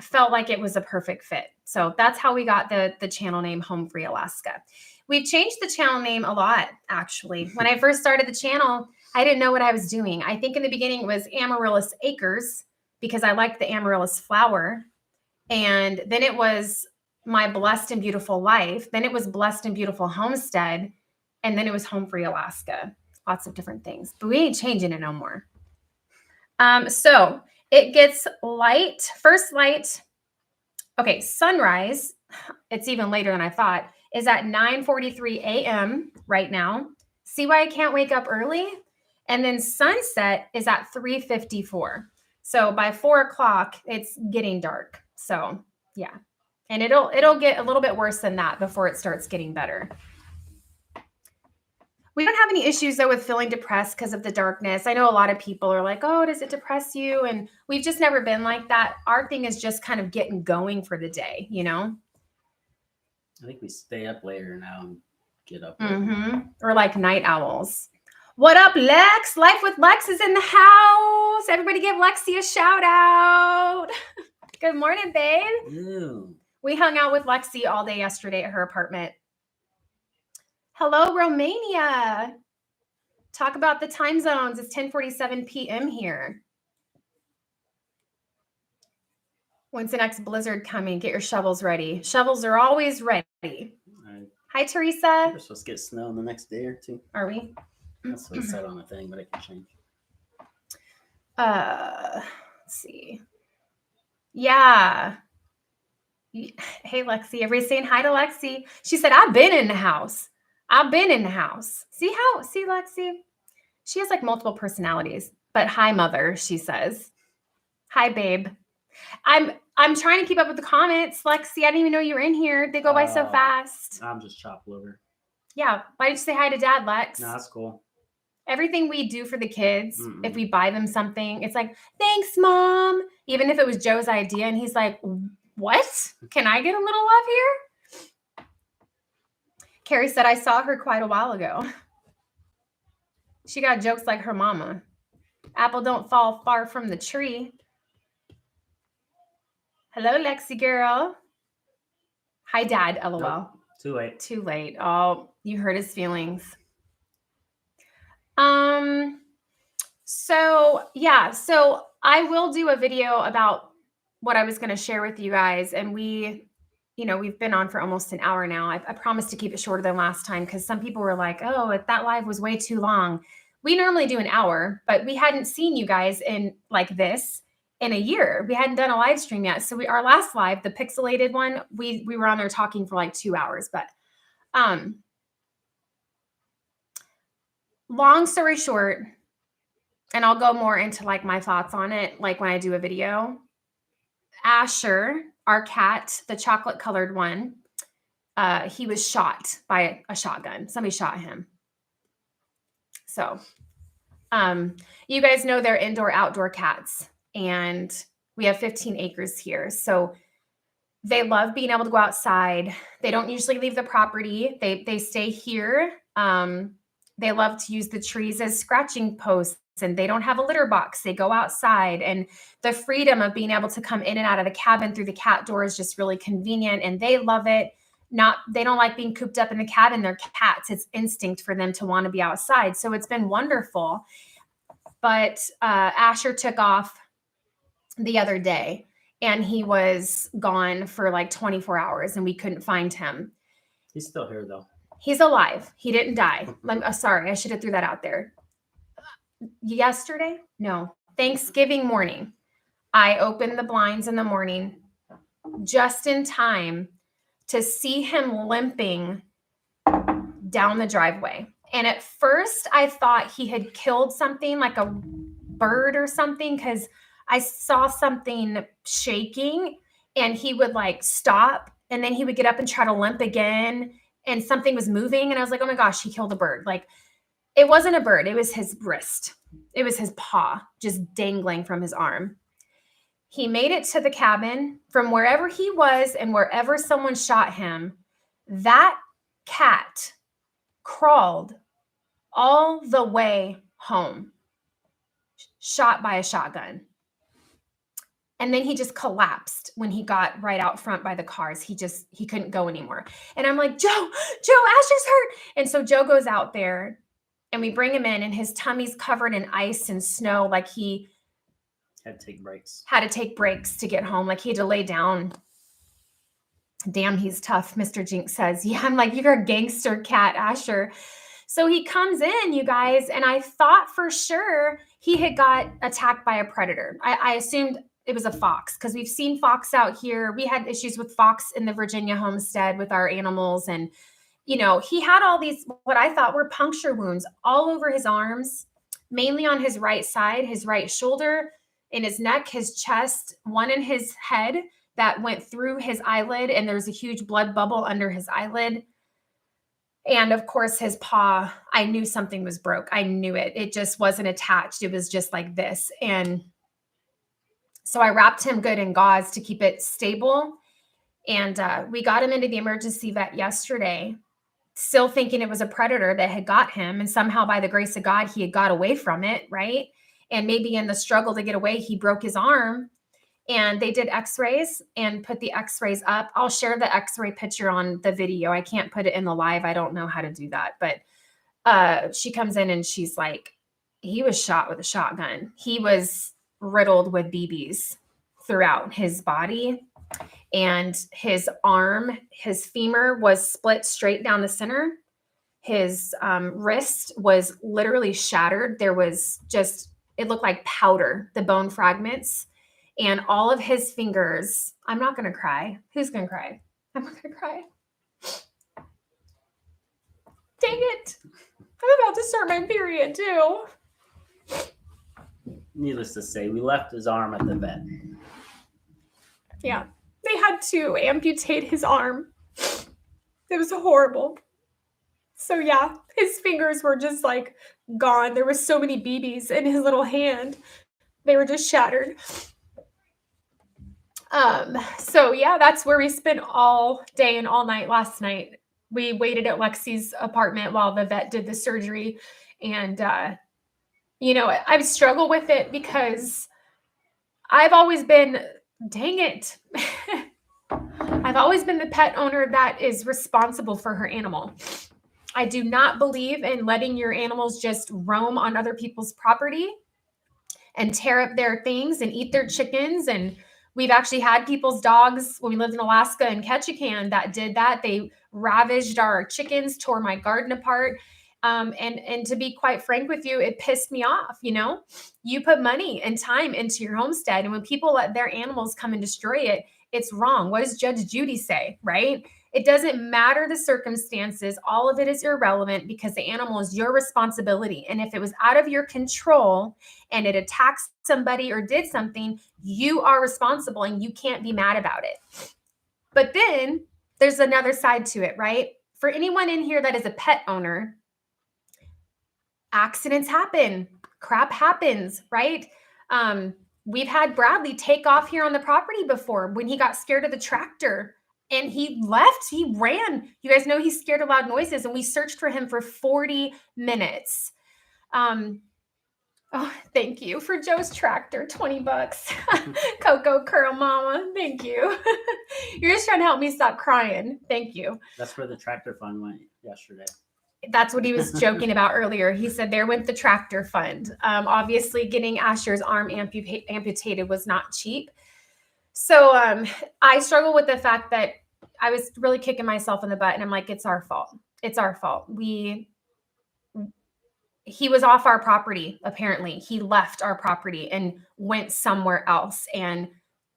felt like it was a perfect fit. So that's how we got the channel name HomeFreeAlaska. We've changed the channel name a lot, actually. When I first started the channel, I didn't know what I was doing. I think in the beginning it was Amaryllis Acres because I liked the amaryllis flower. And then it was My Blessed and Beautiful Life. Then it was Blessed and Beautiful Homestead. And then it was HomeFreeAlaska. Lots of different things. But we ain't changing it no more. So it gets light. First light. Okay, sunrise. It's even later than I thought. Is at 9:43 a.m. right now. See why I can't wake up early? And then sunset is at 3:54. So by 4 o'clock, it's getting dark. So yeah. And it'll get a little bit worse than that before it starts getting better. We don't have any issues though with feeling depressed because of the darkness. I know a lot of people are like, oh, does it depress you? And we've just never been like that. Our thing is just kind of getting going for the day, you know? I think we stay up later now and get up. Or like night owls. What up, Lex? Life with Lex is in the house. Everybody give Lexi a shout out. Good morning, babe. Ew. We hung out with Lexi all day yesterday at her apartment. Hello, Romania. Talk about the time zones. It's 10:47 p.m. here. When's the next blizzard coming? Get your shovels ready. Shovels are always ready. Hi, Teresa. We're supposed to get snow in the next day or two. Are we? That's what it said on the thing, but it can change. Let's see. Yeah. Hey, Lexi. Everybody's saying hi to Lexi. She said, I've been in the house. See, Lexi? She has like multiple personalities. But hi, mother, she says. Hi, babe. I'm trying to keep up with the comments, Lexi. I didn't even know you were in here. They go by so fast. I'm just chopped liver. Yeah. Why didn't you say hi to Dad, Lex? No, that's cool. Everything we do for the kids, if we buy them something, it's like, thanks, Mom. Even if it was Joe's idea and he's like, what? Can I get a little love here? Carrie said, I saw her quite a while ago. She got jokes like her mama. Apple don't fall far from the tree. Hello, Lexi girl. Hi, Dad, LOL. Nope. Too late. Too late. Oh, you hurt his feelings. So I will do a video about what I was going to share with you guys. And we've been on for almost an hour now. I promised to keep it shorter than last time because some people were like, oh, that live was way too long. We normally do an hour, but we hadn't seen you guys in like this in a year. We hadn't done a live stream yet. So our last live, the pixelated one, we were on there talking for like 2 hours, but, long story short, and I'll go more into like my thoughts on it, like when I do a video. Asher, our cat, the chocolate colored one, he was shot by a shotgun. Somebody shot him. So, you guys know they're indoor, outdoor cats, and we have 15 acres here. So they love being able to go outside. They don't usually leave the property. They stay here. They love to use the trees as scratching posts, and they don't have a litter box. They go outside, and the freedom of being able to come in and out of the cabin through the cat door is just really convenient, and they love it. They don't like being cooped up in the cabin. They're cats. It's instinct for them to want to be outside. So it's been wonderful. But Asher took off the other day, and he was gone for like 24 hours, and we couldn't find him. He's still here, though. He's alive. He didn't die. Sorry, I should have threw that out there. Yesterday? No. Thanksgiving morning. I opened the blinds in the morning just in time to see him limping down the driveway. And at first I thought he had killed something like a bird or something, because I saw something shaking and he would like stop and then he would get up and try to limp again and something was moving. And I was like, oh my gosh, he killed a bird. Like, it wasn't a bird. It was his wrist. It was his paw just dangling from his arm. He made it to the cabin from wherever he was and wherever someone shot him. That cat crawled all the way home, shot by a shotgun. And then he just collapsed when he got right out front by the cars. He couldn't go anymore. And I'm like, Joe, Ashley's hurt. And so Joe goes out there and we bring him in and his tummy's covered in ice and snow. Like he had to take breaks. Had to take breaks to get home. Like he had to lay down. Damn, he's tough, Mr. Jinx says. Yeah, I'm like, you're a gangster cat, Asher. So he comes in, you guys, and I thought for sure he had got attacked by a predator. I assumed it was a fox because we've seen fox out here. We had issues with fox in the Virginia homestead with our animals. And, you know, he had all these, what I thought were puncture wounds all over his arms, mainly on his right side, his right shoulder, in his neck, his chest, one in his head that went through his eyelid. And there's a huge blood bubble under his eyelid. And of course, his paw, I knew something was broke. I knew it. It just wasn't attached. It was just like this. And so I wrapped him good in gauze to keep it stable. And we got him into the emergency vet yesterday, still thinking it was a predator that had got him. And somehow by the grace of God, he had got away from it, right? And maybe in the struggle to get away, he broke his arm. And they did x-rays and put the x-rays up. I'll share the x-ray picture on the video. I can't put it in the live. I don't know how to do that. But she comes in and she's like, he was shot with a shotgun. He was riddled with BBs throughout his body. And his arm, his femur was split straight down the center. His wrist was literally shattered. There was just, it looked like powder, the bone fragments. And all of his fingers, I'm not going to cry. Who's going to cry? I'm not going to cry. Dang it. I'm about to start my period too. Needless to say, we left his arm at the vet. Yeah. They had to amputate his arm. It was horrible. So yeah, his fingers were just like gone. There were so many BBs in his little hand. They were just shattered. So yeah, that's where we spent all day and all night last night. We waited at Lexi's apartment while the vet did the surgery. And, you know, I've struggled with it because I've always been, dang it. I've always been the pet owner that is responsible for her animal. I do not believe in letting your animals just roam on other people's property and tear up their things and eat their chickens. And we've actually had people's dogs when we lived in Alaska and Ketchikan that did that. They ravaged our chickens, tore my garden apart. And to be quite frank with you, it pissed me off. You know, you put money and time into your homestead, and when people let their animals come and destroy it, it's wrong. What does Judge Judy say, right? It doesn't matter the circumstances. All of it is irrelevant because the animal is your responsibility. And if it was out of your control and it attacks somebody or did something, you are responsible and you can't be mad about it. But then there's another side to it, right? For anyone in here that is a pet owner, accidents happen, crap happens, right? We've had Bradley take off here on the property before when he got scared of the tractor and he left, he ran. You guys know he's scared of loud noises and we searched for him for 40 minutes. Oh, thank you for Joe's tractor, $20. Coco Curl Mama, thank you. You're just trying to help me stop crying. Thank you. That's where the tractor fund went yesterday. That's what he was joking about earlier. He said there went the tractor fund. Obviously, getting Asher's arm amputated was not cheap. So I struggle with the fact that I was really kicking myself in the butt. And I'm like, it's our fault. It's our fault. he was off our property. Apparently he left our property and went somewhere else, and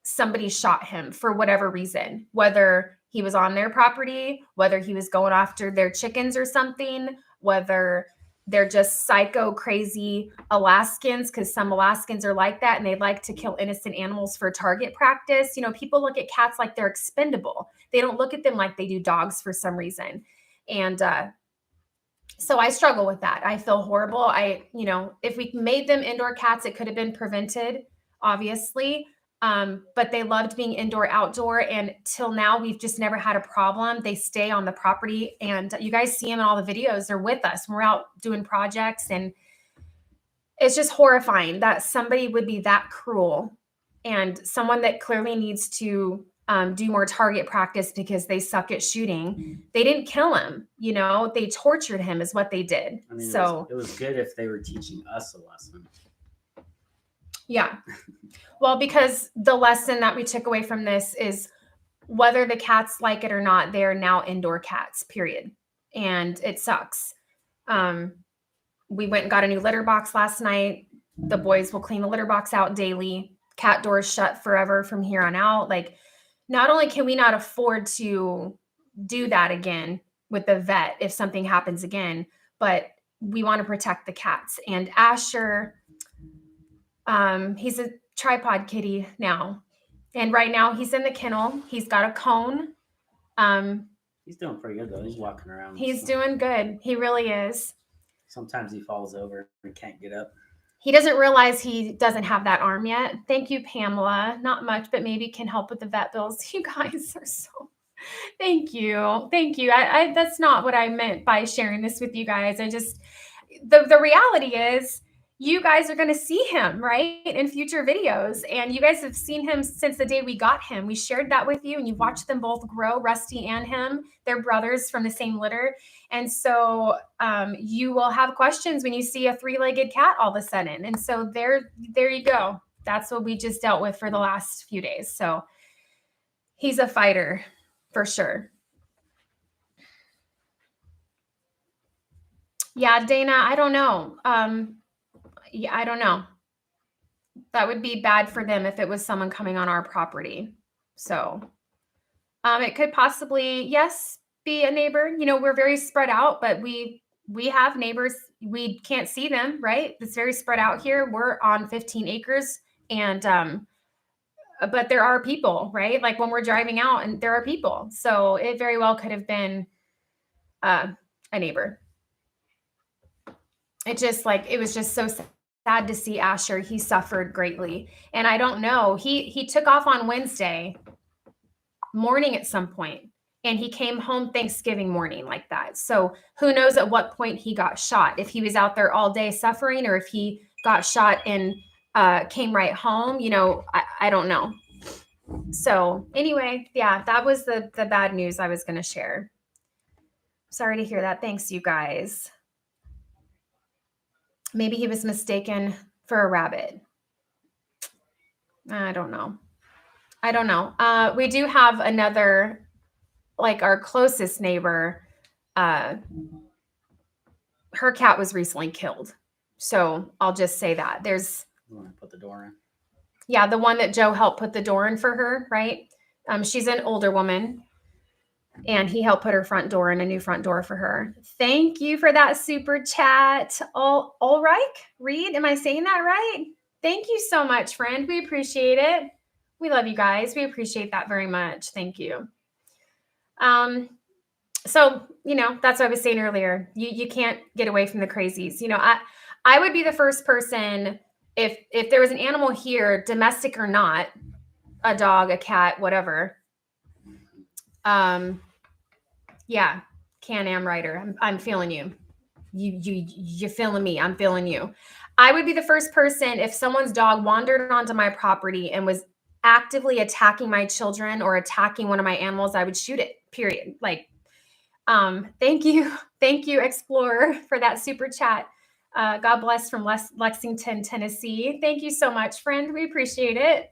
somebody shot him for whatever reason, whether he was on their property, whether he was going after their chickens or something, whether they're just psycho crazy Alaskans, because some Alaskans are like that and they like to kill innocent animals for target practice. You know, people look at cats like they're expendable. They don't look at them like they do dogs for some reason. And so I struggle with that. I feel horrible. If we made them indoor cats, it could have been prevented, obviously. But they loved being indoor, outdoor. And till now, we've just never had a problem. They stay on the property, and you guys see them in all the videos. They're with us when we're out doing projects. And it's just horrifying that somebody would be that cruel, and someone that clearly needs to do more target practice because they suck at shooting. They didn't kill him, they tortured him is what they did. I mean, so it was good if they were teaching us a lesson. Yeah. Well, because the lesson that we took away from this is whether the cats like it or not, they are now indoor cats, period. And it sucks. We went and got a new litter box last night. The boys will clean the litter box out daily. Cat doors shut forever from here on out. Like, not only can we not afford to do that again with the vet if something happens again, but we want to protect the cats. And Asher, he's a tripod kitty now. And right now he's in the kennel. He's got a cone. He's doing pretty good though. He's walking around. He's doing good. He really is. Sometimes he falls over and can't get up. He doesn't realize he doesn't have that arm yet. Thank you, Pamela. Not much, but maybe can help with the vet bills. You guys are so, thank you. Thank you. I that's not what I meant by sharing this with you guys. I just, the reality is you guys are going to see him, right, in future videos. And you guys have seen him since the day we got him. We shared that with you, and you watched them both grow, Rusty and him. They're brothers from the same litter. And so you will have questions when you see a three-legged cat all of a sudden. And so there you go. That's what we just dealt with for the last few days. So he's a fighter for sure. Yeah, Dana, I don't know. Yeah, I don't know. That would be bad for them if it was someone coming on our property. So it could possibly, yes, be a neighbor. We're very spread out, but we have neighbors. We can't see them, right? It's very spread out here. We're on 15 acres, and but there are people, right? Like when we're driving out, and there are people. So it very well could have been a neighbor. It was just so sad to see Asher. He suffered greatly. And I don't know, he took off on Wednesday morning at some point, and he came home Thanksgiving morning like that. So who knows at what point he got shot, if he was out there all day suffering, or if he got shot and came right home. I don't know. So anyway, yeah, that was the bad news I was going to share. Sorry to hear that. Thanks, you guys. Maybe he was mistaken for a rabbit. I don't know. We do have another, like our closest neighbor. Her cat was recently killed. So I'll just say that. There's. You want to put the door in? Yeah, the one that Joe helped put the door in for her, right? She's an older woman, and he helped put her front door in, a new front door for her. Thank you for that super chat. Ulrich, Reed, am I saying that right? Thank you so much, friend. We appreciate it. We love you guys. We appreciate that very much. Thank you. So, that's what I was saying earlier. You can't get away from the crazies. I would be the first person, if there was an animal here, domestic or not, a dog, a cat, whatever. Yeah, Can-Am rider. I'm feeling you. You're feeling me. I'm feeling you. I would be the first person, if someone's dog wandered onto my property and was actively attacking my children or attacking one of my animals, I would shoot it, period. Thank you, Explorer, for that super chat. God bless from Lexington, Tennessee. Thank you so much, friend. We appreciate it.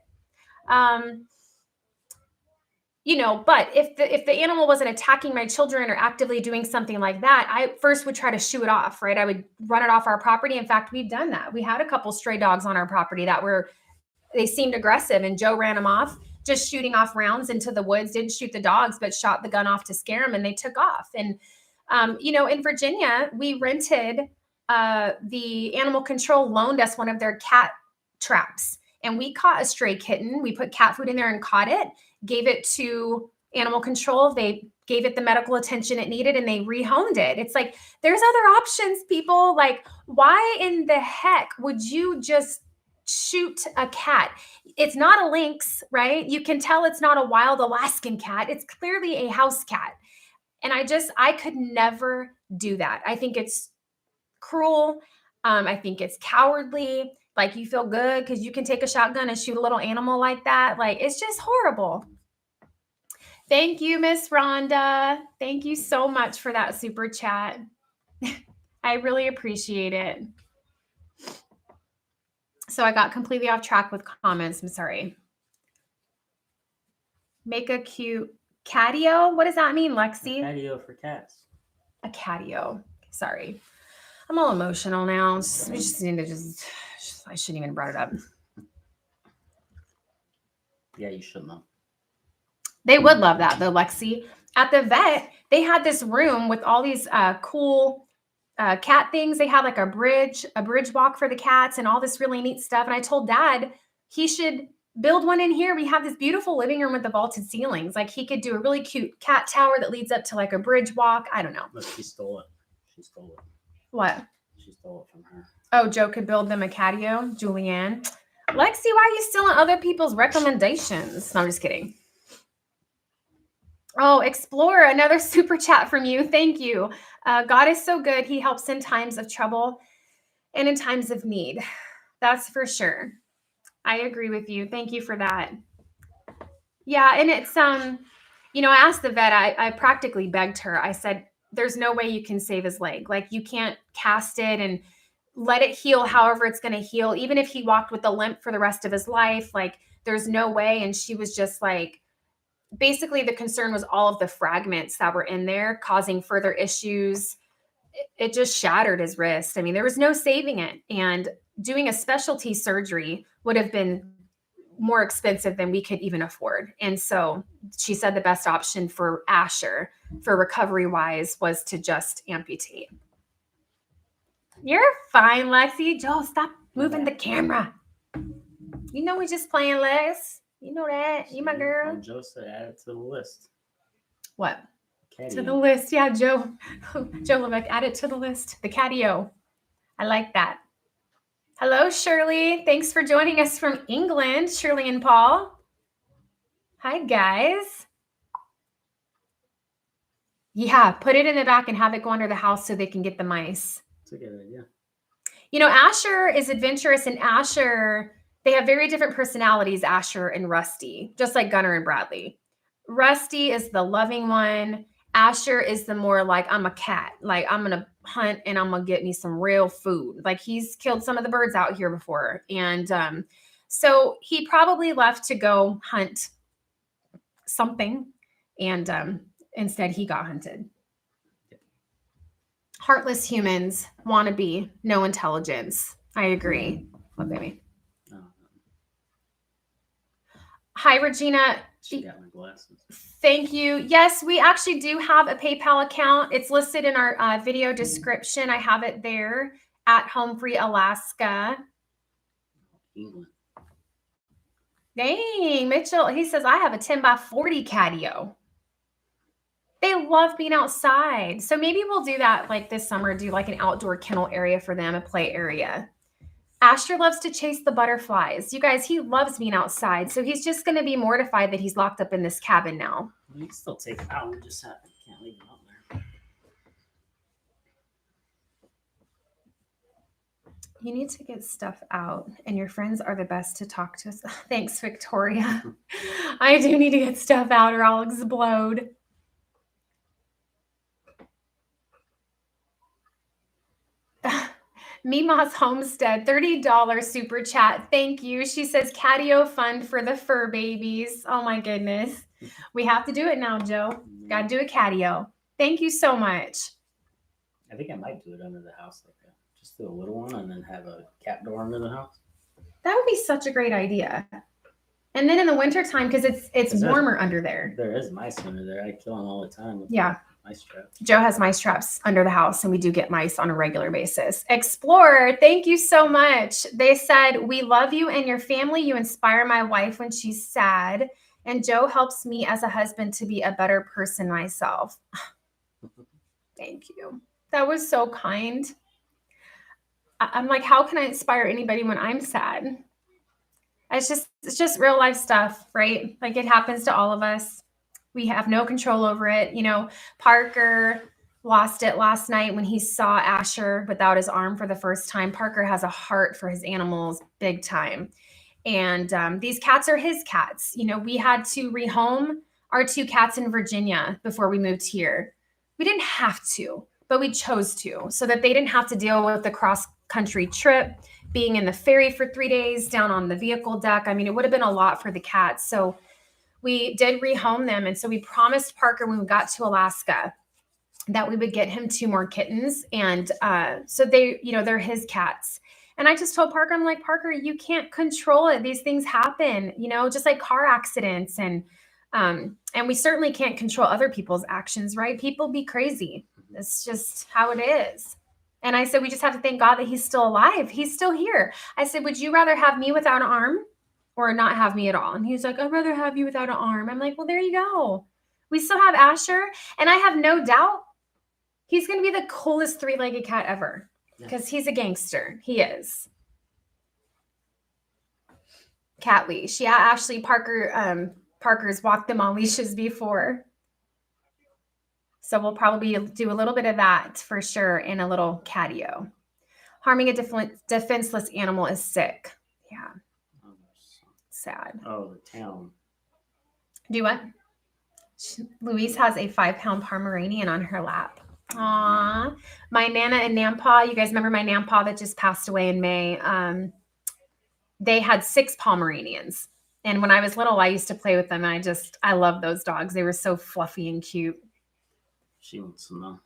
but if the animal wasn't attacking my children or actively doing something like that, I first would try to shoo it off, right? I would run it off our property. In fact, we've done that. We had a couple stray dogs on our property they seemed aggressive, and Joe ran them off, just shooting off rounds into the woods, didn't shoot the dogs, but shot the gun off to scare them, and they took off. And, in Virginia, we rented, the animal control loaned us one of their cat traps, and we caught a stray kitten. We put cat food in there and caught it, gave it to animal control. They gave it the medical attention it needed, and they rehomed it. It's like, there's other options, people. Like, why in the heck would you just shoot a cat? It's not a lynx, right? You can tell it's not a wild Alaskan cat. It's clearly a house cat. And I could never do that. I think it's cruel. I think it's cowardly. Like, you feel good because you can take a shotgun and shoot a little animal like that. Like, it's just horrible. Thank you, Miss Rhonda. Thank you so much for that super chat. I really appreciate it. So I got completely off track with comments. I'm sorry. Make a cute catio. What does that mean, Lexi? A catio for cats. A catio. Sorry. I'm all emotional now. We just need to I shouldn't even brought it up. Yeah, you should know. They would love that though, Lexi. At the vet, they had this room with all these cool cat things. They had like a bridge walk for the cats and all this really neat stuff. And I told Dad he should build one in here. We have this beautiful living room with the vaulted ceilings. Like, he could do a really cute cat tower that leads up to like a bridge walk. I don't know. Look, she stole it. What? She stole it from her. Oh, Joe could build them a catio. Julianne. Lexi, why are you stealing other people's recommendations? No, I'm just kidding. Oh, Explorer, another super chat from you. Thank you. God is so good. He helps in times of trouble and in times of need. That's for sure. I agree with you. Thank you for that. Yeah, and it's, I asked the vet, I practically begged her. I said, there's no way you can save his leg. Like, you can't cast it and let it heal however it's going to heal. Even if he walked with a limp for the rest of his life, like, there's no way. And she was just like, basically the concern was all of the fragments that were in there causing further issues. It just shattered his wrist. I mean, there was no saving it. And doing a specialty surgery would have been more expensive than we could even afford. And so she said the best option for Asher, for recovery wise, was to just amputate. You're fine, Lexi. Joe, stop moving the camera. You know we're just playing, Lex. You know that. You my girl. Joe said add it to the list. What? Catio. To the list. Yeah, Joe. Joe Lebeck, add it to the list. The catio. I like that. Hello, Shirley. Thanks for joining us from England, Shirley and Paul. Hi, guys. Yeah, put it in the back and have it go under the house so they can get the mice. That's a good idea. Asher is adventurous, and Asher, they have very different personalities, Asher and Rusty, just like Gunner and Bradley. Rusty is the loving one. Asher is the more like, I'm a cat. Like, I'm going to hunt and I'm going to get me some real food. Like, he's killed some of the birds out here before. And so he probably left to go hunt something. And instead he got hunted. Heartless humans, wannabe, no intelligence. I agree. What, baby? Oh, Hi, Regina. she got my glasses. Thank you. Yes, we actually do have a PayPal account. It's listed in our video description. I have it there at HomeFreeAlaska. England. Dang, Mitchell. He says, I have a 10 by 40 catio. They love being outside. So maybe we'll do that like this summer, do like an outdoor kennel area for them, a play area. Asher loves to chase the butterflies. You guys, he loves being outside. So he's just going to be mortified that he's locked up in this cabin now. Well, you can still take it out. We just can't leave it out there. You need to get stuff out, and your friends are the best to talk to. Thanks, Victoria. I do need to get stuff out or I'll explode. Mima's Homestead, $30 super chat. Thank you. She says catio fund for the fur babies. Oh my goodness. We have to do it now, Joe. Got to do a catio. Thank you so much. I think I might do it under the house like that. Just do a little one and then have a cat door under the house. That would be such a great idea. And then in the wintertime, because it's warmer under there. There is mice under there. I kill them all the time with mice traps. Joe has mice traps under the house, and we do get mice on a regular basis. Explorer, thank you so much. They said, we love you and your family. You inspire my wife when she's sad. And Joe helps me as a husband to be a better person myself. Thank you. That was so kind. I'm like, how can I inspire anybody when I'm sad? It's just real life stuff, right? Like it happens to all of us. We have no control over it. You know, Parker lost it last night when he saw Asher without his arm for the first time. Parker has a heart for his animals big time. And these cats are his cats. You know, we had to rehome our 2 cats in Virginia before we moved here. We didn't have to, but we chose to, so that they didn't have to deal with the cross-country trip, being in the ferry for 3 days, down on the vehicle deck. I mean, it would have been a lot for the cats. So we did rehome them. And so we promised Parker when we got to Alaska that we would get him 2 more kittens. And so they, you know, they're his cats. And I just told Parker, I'm like, Parker, you can't control it. These things happen, you know, just like car accidents. And we certainly can't control other people's actions, right? People be crazy. It's just how it is. And I said, we just have to thank God that he's still alive. He's still here. I said, would you rather have me without an arm or not have me at all? And he's like, I'd rather have you without an arm. I'm like, well, there you go. We still have Asher. And I have no doubt he's going to be the coolest 3-legged cat ever. Because he's a gangster. He is. Cat leash. Yeah, Ashley, Parker's walked them on leashes before. So we'll probably do a little bit of that for sure in a little catio. Harming a defenseless animal is sick. Yeah. Sad. Oh, the town. Do what? Louise has a 5-pound Pomeranian on her lap. Aw, my Nana and Nampaw, you guys remember my Nampaw that just passed away in May? They had 6 Pomeranians. And when I was little, I used to play with them. And I love those dogs. They were so fluffy and cute. She wants to know.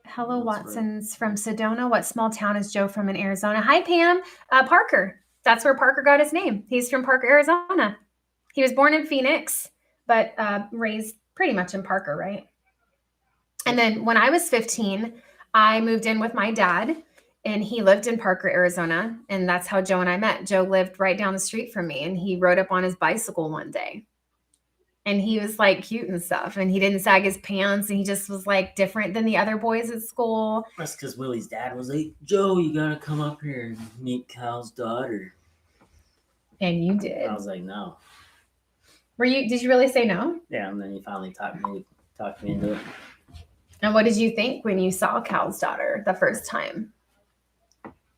Hello, Watson's from Sedona. What small town is Joe from in Arizona? Hi, Pam. Parker. That's where Parker got his name. He's from Parker, Arizona. He was born in Phoenix, but raised pretty much in Parker, right? And then when I was 15, I moved in with my dad, and he lived in Parker, Arizona. And that's how Joe and I met. Joe lived right down the street from me, and he rode up on his bicycle one day. And he was like cute and stuff. And he didn't sag his pants, and he just was like different than the other boys at school. That's because Willie's dad was like, Joe, you got to come up here and meet Kyle's daughter. And you did. I was like, no. Did you really say no? Yeah, and then he finally talked me into it. And what did you think when you saw Cal's daughter the first time?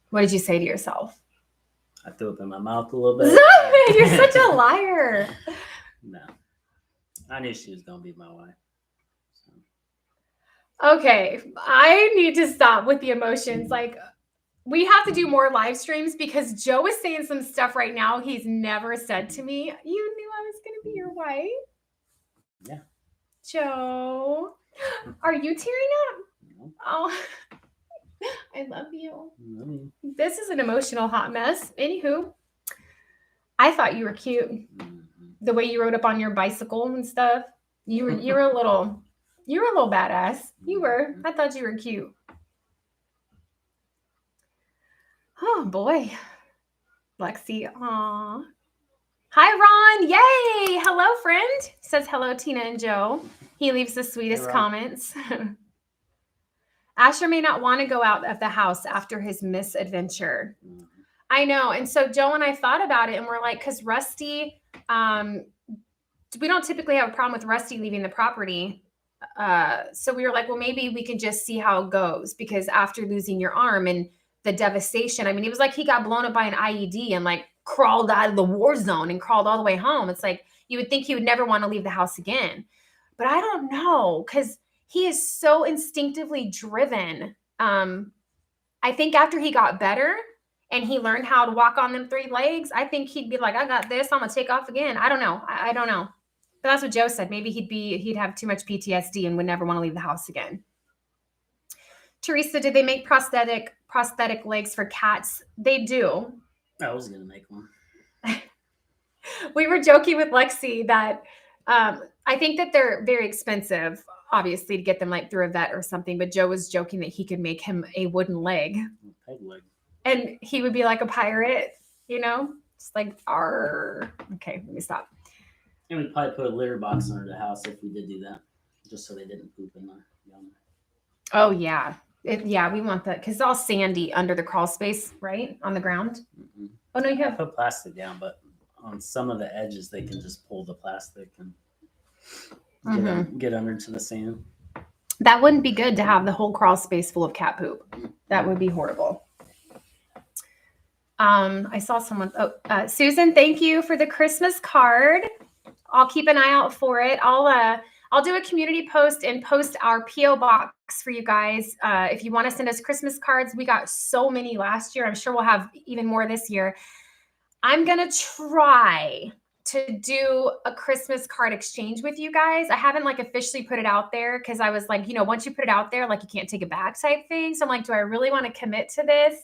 What did you say to yourself? I threw up in my mouth a little bit. You're such a liar. No. I knew she was going to be my wife. So. Okay. I need to stop with the emotions. Like, we have to do more live streams because Joe is saying some stuff right now he's never said to me. You knew I was going to be your wife? Yeah. Joe. Are you tearing up? No. Oh, I love you. No. This is an emotional hot mess. Anywho, I thought you were cute. Mm-hmm. The way you rode up on your bicycle and stuff. You were a little badass. You were. I thought you were cute. Oh boy. Lexi. Aw. Hi, Ron. Yay. Hello, friend. Says hello, Tina and Joe. He leaves the sweetest comments. Asher may not want to go out of the house after his misadventure. Mm-hmm. I know. And so Joe and I thought about it, and we're like, because Rusty, we don't typically have a problem with Rusty leaving the property. So we were like, well, maybe we can just see how it goes, because after losing your arm and the devastation, I mean, it was like he got blown up by an IED and like crawled out of the war zone and crawled all the way home. It's like, you would think he would never want to leave the house again. But I don't know, because he is so instinctively driven. I think after he got better and he learned how to walk on them 3 legs, I think he'd be like, I got this. I'm going to take off again. I don't know. I don't know. But that's what Joe said. Maybe he'd have too much PTSD and would never want to leave the house again. Teresa, did they make prosthetic legs for cats? They do. I was gonna make one. We were joking with Lexi that I think that they're very expensive, obviously, to get them like through a vet or something. But Joe was joking that he could make him a wooden leg. Peg leg. And he would be like a pirate, you know? Just like, arr. Okay, let me stop. And we'd probably put a litter box under the house if we did do that, just so they didn't poop in the yard. Oh, yeah. Yeah, we want that because it's all sandy under the crawl space, right? On the ground. Mm-hmm. Oh, no, you I have. put plastic down, but on some of the edges, they can just pull the plastic and get under to the sand. That wouldn't be good to have the whole crawl space full of cat poop. That would be horrible. I saw someone. Susan, thank you for the Christmas card. I'll keep an eye out for it. I'll do a community post and post our PO box for you guys. If you want to send us Christmas cards, we got so many last year. I'm sure we'll have even more this year. I'm gonna try to do a Christmas card exchange with you guys. I haven't like officially put it out there because I was like, once you put it out there, like you can't take it back type thing. So I'm like, do I really want to commit to this?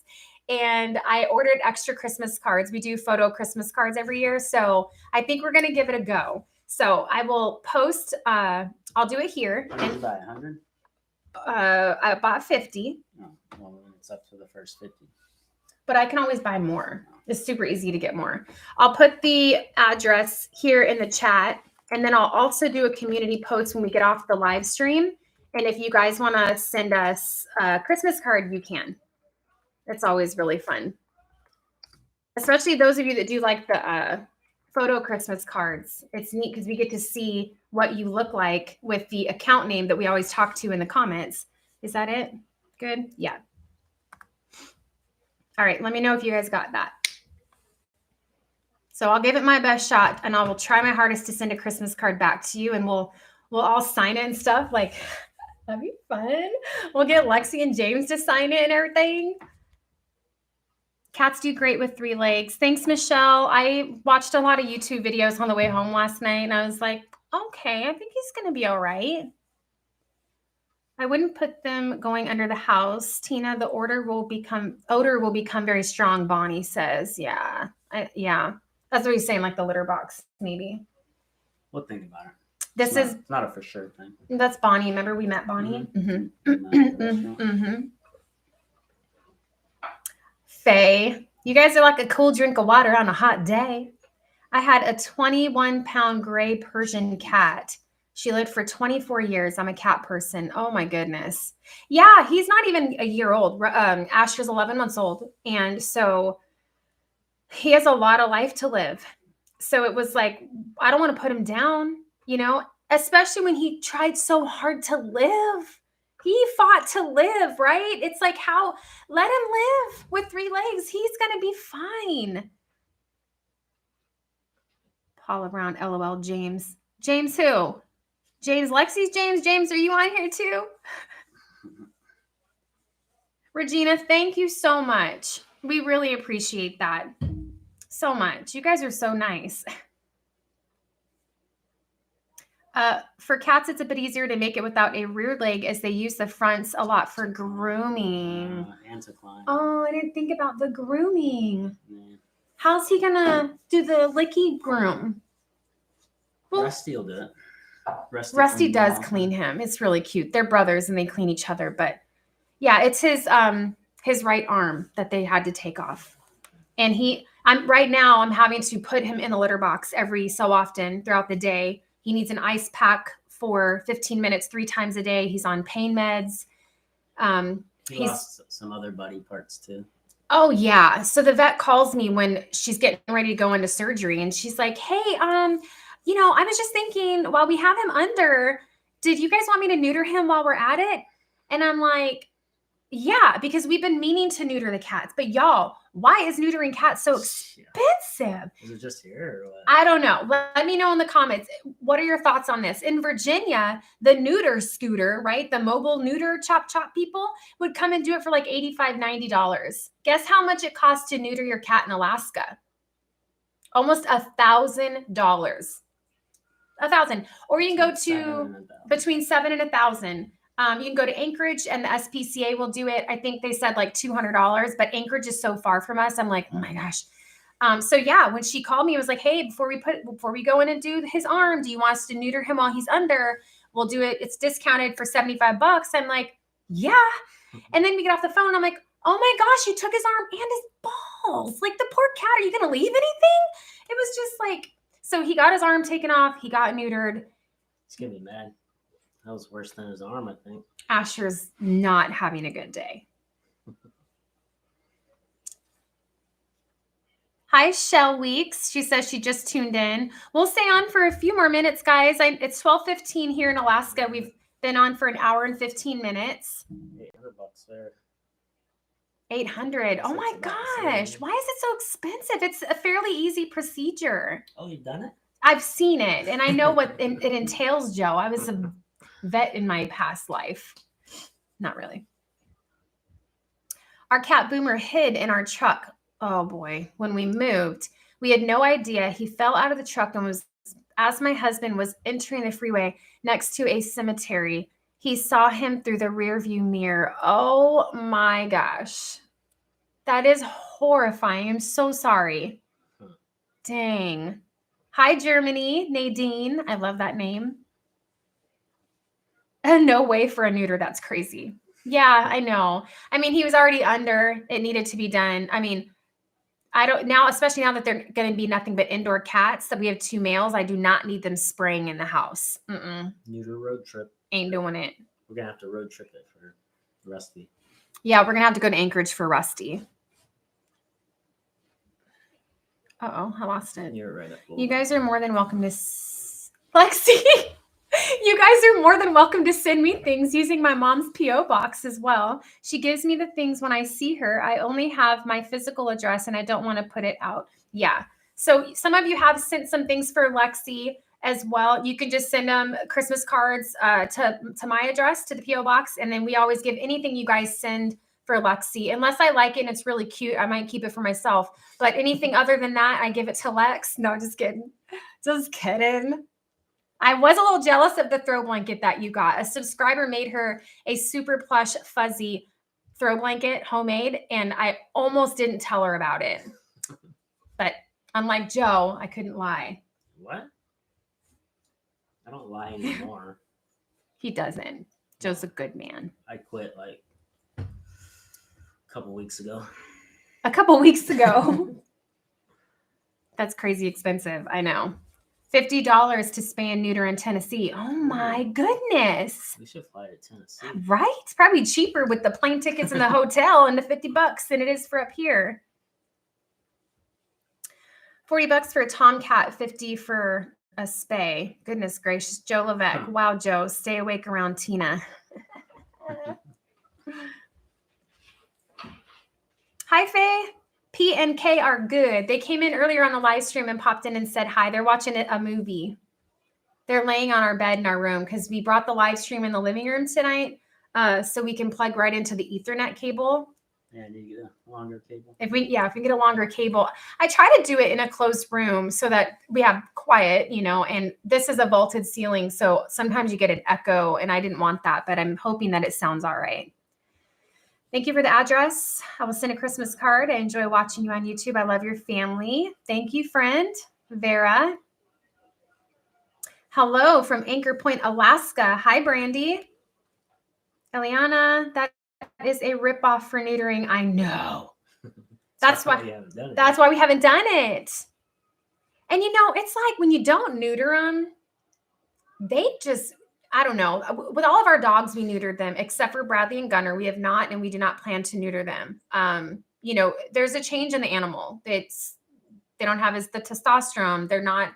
And I ordered extra Christmas cards. We do photo Christmas cards every year. So I think we're going to give it a go. So I will post, I'll do it here. How much did you buy, 100? I bought 50. Oh, well, then it's up to the first 50. But I can always buy more. It's super easy to get more. I'll put the address here in the chat. And then I'll also do a community post when we get off the live stream. And if you guys want to send us a Christmas card, you can. It's always really fun. Especially those of you that do like the photo Christmas cards. It's neat because we get to see what you look like with the account name that we always talk to in the comments. Is that it? Good? Yeah. All right. Let me know if you guys got that. So I'll give it my best shot and I will try my hardest to send a Christmas card back to you and we'll all sign it and stuff. Like, that'd be fun. We'll get Lexi and James to sign it and everything. Cats do great with 3 legs. Thanks, Michelle. I watched a lot of YouTube videos on the way home last night, and I was like, okay, I think he's going to be all right. I wouldn't put them going under the house. Tina, the odor will become very strong, Bonnie says. Yeah. Yeah. That's what he's saying, like the litter box, maybe. We'll think about it. It's not a for sure thing. That's Bonnie. Remember we met Bonnie? Faye, you guys are like a cool drink of water on a hot day. I had a 21-pound gray Persian cat. She lived for 24 years. I'm a cat person. Oh my goodness. Yeah, he's not even a year old. Asher's 11 months old. And so he has a lot of life to live. So it was like, I don't want to put him down, especially when he tried so hard to live. He fought to live, right? It's like let him live with 3 legs. He's going to be fine. Paula Brown, LOL, James. James who? James, Lexi's James. James, are you on here too? Regina, thank you so much. We really appreciate that so much. You guys are so nice. For cats, it's a bit easier to make it without a rear leg as they use the fronts a lot for grooming. And to climb. Oh, I didn't think about the grooming. Yeah. How's he gonna do the licky groom? Well, Rusty will do it. Rusty does clean him. It's really cute. They're brothers and they clean each other. But yeah, it's his right arm that they had to take off. And right now I'm having to put him in the litter box every so often throughout the day. He needs an ice pack for 15 minutes, 3 times a day. He's on pain meds. He lost some other body parts too. Oh yeah. So the vet calls me when she's getting ready to go into surgery and she's like, hey, I was just thinking while we have him under, did you guys want me to neuter him while we're at it? And I'm like, yeah, because we've been meaning to neuter the cats, but y'all, why is neutering cats so expensive? Is it just here or what? I don't know. Let me know in the comments. What are your thoughts on this? In Virginia, the neuter scooter, right? The mobile neuter chop people would come and do it for like $85, $90. Guess how much it costs to neuter your cat in Alaska? Almost $1,000. 1,000. Or you can go Between to 7 and 1,000. between 7 and 1,000. You can go to Anchorage and the SPCA will do it. I think they said like $200, but Anchorage is so far from us. I'm like, oh my gosh. So yeah, when she called me, it was like, hey, before we go in and do his arm, do you want us to neuter him while he's under? We'll do it. It's discounted for $75. I'm like, yeah. And then we get off the phone. I'm like, oh my gosh, you took his arm and his balls. Like the poor cat. Are you going to leave anything? It was just like, so he got his arm taken off. He got neutered. He's going to be mad. That was worse than his arm, I think. Asher's not having a good day. Hi, Shell Weeks. She says she just tuned in. We'll stay on for a few more minutes, guys. It's 12:15 here in Alaska. We've been on for an hour and 15 minutes. $800 there. 800. Oh my gosh. Why is it so expensive? It's a fairly easy procedure. Oh, you've done it? I've seen it, and I know what it entails, Joe. I was a vet in my past life. Not really. Our cat Boomer hid in our truck. Oh boy, when we moved, we had no idea. He fell out of the truck and was, as my husband was entering the freeway next to a cemetery, he saw him through the rearview mirror. Oh my gosh. That is horrifying. I'm so sorry. Dang. Hi, Germany. Nadine. I love that name. No way for a neuter. That's crazy. Yeah, I know. I mean, he was already under. It needed to be done. I mean, I don't now, especially now that they're going to be nothing but indoor cats, that we have 2 males. I do not need them spraying in the house. Neuter road trip. Ain't doing it. We're going to have to road trip it for Rusty. Yeah, we're going to have to go to Anchorage for Rusty. Uh-oh, I lost it. You're right. You guys are more than welcome to... Lexi! You guys are more than welcome to send me things using my mom's P.O. box as well. She gives me the things when I see her. I only have my physical address and I don't want to put it out. Yeah. So some of you have sent some things for Lexi as well. You can just send them Christmas cards to my address, to the P.O. box. And then we always give anything you guys send for Lexi. Unless I like it and it's really cute, I might keep it for myself. But anything other than that, I give it to Lex. No, just kidding. Just kidding. I was a little jealous of the throw blanket that you got. A subscriber made her a super plush fuzzy throw blanket, homemade, and I almost didn't tell her about it. But unlike Joe, I couldn't lie. What? I don't lie anymore. He doesn't. Joe's a good man. I quit like a couple weeks ago. A couple weeks ago. That's crazy expensive. I know. $50 to spay and neuter in Tennessee. Oh my goodness. We should fly to Tennessee. Right? It's probably cheaper with the plane tickets and the hotel and the $50 than it is for up here. $40 for a tomcat, 50 for a spay. Goodness gracious. Joe Levesque. Wow, Joe. Stay awake around Tina. Hi, Faye. P and K are good. They came in earlier on the live stream and popped in and said hi. They're watching a movie. They're laying on our bed in our room because we brought the live stream in the living room tonight so we can plug right into the Ethernet cable. Yeah, I need to get a longer cable. If we get a longer cable. I try to do it in a closed room so that we have quiet, and this is a vaulted ceiling. So sometimes you get an echo and I didn't want that, but I'm hoping that it sounds all right. Thank you for the address. I will send a Christmas card. I enjoy watching you on YouTube. I love your family. Thank you, friend. Vera. Hello from Anchor Point, Alaska. Hi, Brandy. Eliana, that is a ripoff for neutering. I know. That's why we haven't done it. And it's like when you don't neuter them, they just... I don't know. With all of our dogs, we neutered them, except for Bradley and Gunner. We have not, and we do not plan to neuter them. There's a change in the animal. They don't have the testosterone.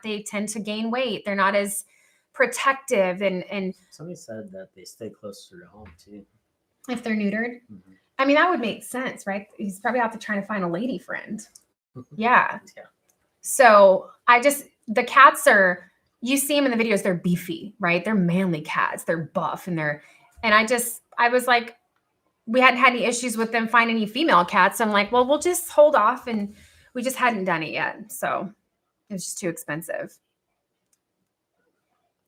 They tend to gain weight. They're not as protective. And somebody said that they stay closer to home too. If they're neutered. Mm-hmm. I mean, that would make sense, right? He's probably out there trying to find a lady friend. Yeah. So the cats are... You see them in the videos, they're beefy, right? They're manly cats. They're buff and I was like, we hadn't had any issues with them finding any female cats. I'm like, well, we'll just hold off, and we just hadn't done it yet. So it was just too expensive.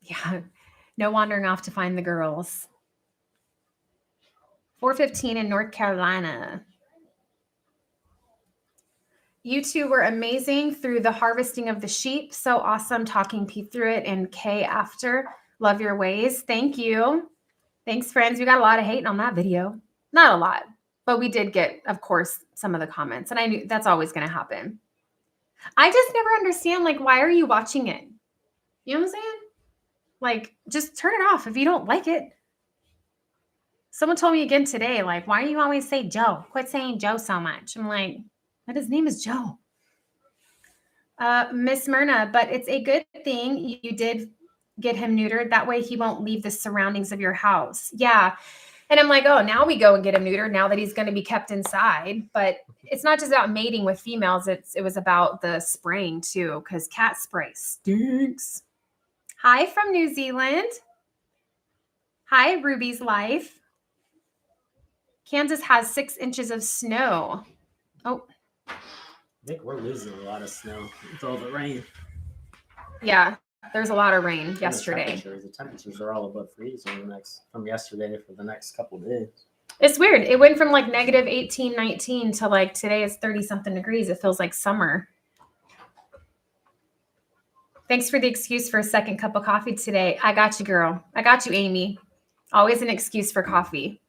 Yeah. No wandering off to find the girls. 4:15 in North Carolina. You two were amazing through the harvesting of the sheep. So awesome talking Pete through it and Kay after. Love your ways. Thank you. Thanks, friends. We got a lot of hate on that video. Not a lot, but we did get, of course, some of the comments. And I knew that's always going to happen. I just never understand, like, why are you watching it? You know what I'm saying? Like, just turn it off if you don't like it. Someone told me again today, like, why do you always say Joe? Quit saying Joe so much. I'm like, but his name is Joe. Miss Myrna, but it's a good thing you did get him neutered. That way he won't leave the surroundings of your house. Yeah. And I'm like, oh, now we go and get him neutered now that he's going to be kept inside. But it's not just about mating with females. It was about the spraying too, because cat spray stinks. Hi from New Zealand. Hi, Ruby's Life. Kansas has 6 inches of snow. Oh. I think we're losing a lot of snow with all the rain. Yeah, there's a lot of rain yesterday. The temperatures are all above freezing from yesterday for the next couple of days. It's weird. It went from like negative 18, 19 to like today is 30-something degrees. It feels like summer. Thanks for the excuse for a second cup of coffee today. I got you, girl. I got you, Amy. Always an excuse for coffee.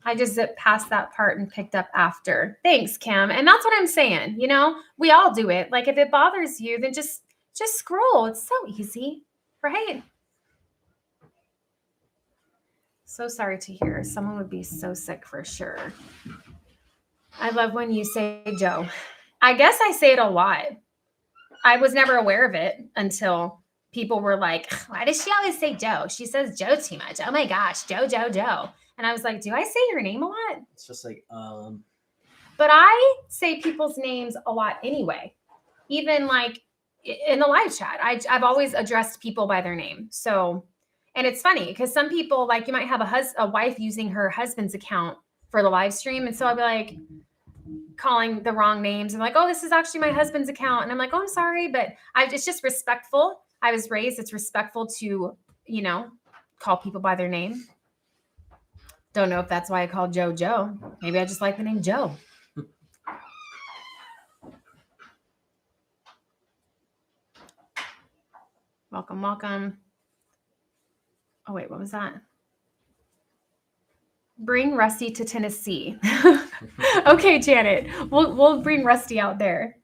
I just zipped past that part and picked up after. Thanks, Kim. And that's what I'm saying. You know, we all do it. Like if it bothers you, then just scroll. It's so easy, right? So sorry to hear. Someone would be so sick for sure. I love when you say Joe. I guess I say it a lot. I was never aware of it until people were like, why does she always say Joe? She says Joe too much. Oh my gosh, Joe, Joe, Joe. And I was like, do I say your name a lot? It's just like, But I say people's names a lot anyway. Even like in the live chat, I've always addressed people by their name. So, and it's funny because some people, like you might have a wife using her husband's account for the live stream. And so I'll be like calling the wrong names and like, oh, this is actually my husband's account. And I'm like, oh, I'm sorry. But it's just respectful. I was raised, it's respectful to, you know, call people by their name. Don't know if that's why I called Joe Joe. Maybe I just like the name Joe. Welcome, welcome. Oh, wait, what was that? Bring Rusty to Tennessee. Okay, Janet. We'll bring Rusty out there.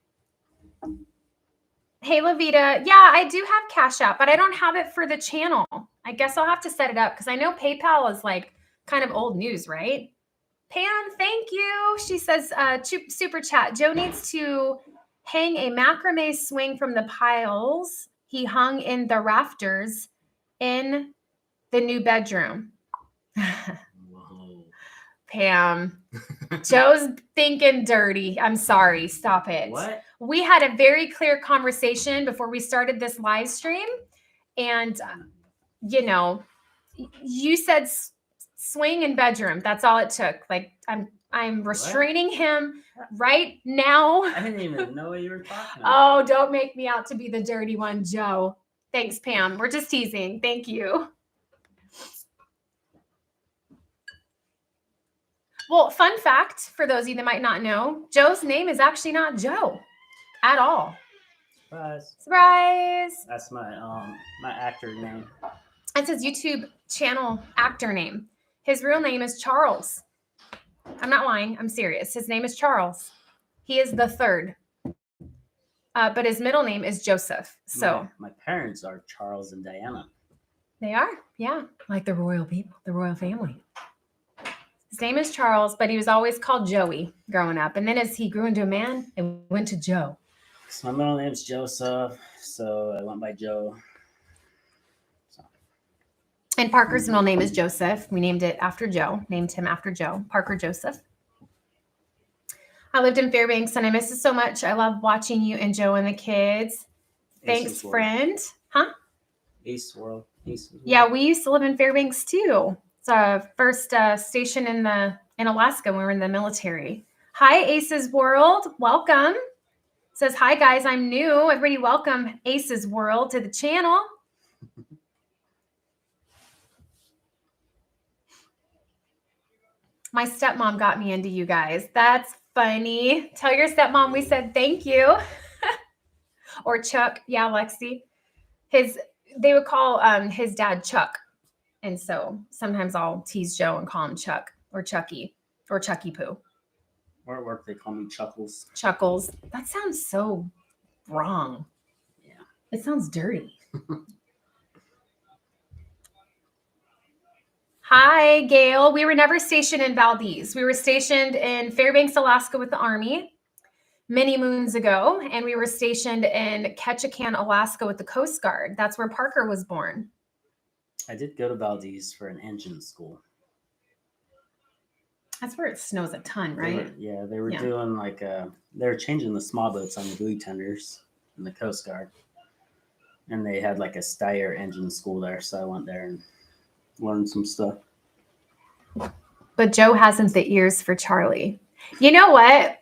Hey, Lavita. Yeah, I do have Cash App, but I don't have it for the channel. I guess I'll have to set it up because I know PayPal is like kind of old news, right? Pam, thank you. She says, super chat. Joe needs to hang a macrame swing from the piles he hung in the rafters in the new bedroom. whoa. Pam, Joe's thinking dirty. I'm sorry. Stop it. What? We had a very clear conversation before we started this live stream. And, you know, you said swing and bedroom. That's all it took. Like I'm restraining him right now. I didn't even know what you were talking about. Oh, don't make me out to be the dirty one, Joe. Thanks, Pam. We're just teasing. Thank you. Well, fun fact for those of you that might not know, Joe's name is actually not Joe at all. Surprise. Surprise. That's my my actor name. That's his YouTube channel actor name. His real name is Charles. I'm not lying. I'm serious. His name is Charles. He is the third. But his middle name is Joseph. So my parents are Charles and Diana. They are. Yeah. Like the royal people, the royal family. His name is Charles, but he was always called Joey growing up. And then as he grew into a man, it went to Joe. So my middle name's Joseph, so I went by Joe. So. And Parker's middle name is Joseph. We named it after Joe, named him after Joe, Parker Joseph. I lived in Fairbanks and I miss it so much. I love watching you and Joe and the kids. Thanks, friend. Huh? East World. Yeah, we used to live in Fairbanks too. It's our first station in Alaska when we were in the military. Hi, Aces World. Welcome. Says, hi, guys. I'm new. Everybody welcome Aces World to the channel. My stepmom got me into you guys. That's funny. Tell your stepmom we said thank you. Or Chuck. Yeah, Lexi. They would call his dad Chuck. And so sometimes I'll tease Joe and call him Chuck or Chucky or Chucky Poo. Or at work, they call me Chuckles. Chuckles. That sounds so wrong. Yeah. It sounds dirty. Hi, Gail. We were never stationed in Valdez. We were stationed in Fairbanks, Alaska with the Army many moons ago. And we were stationed in Ketchikan, Alaska with the Coast Guard. That's where Parker was born. I did go to Valdez for an engine school. That's where it snows a ton, right? They were doing like they were changing the small boats on the blue tenders in the Coast Guard, and they had like a Steyr engine school there. So I went there and learned some stuff. But Joe hasn't the ears for Charlie. You know what?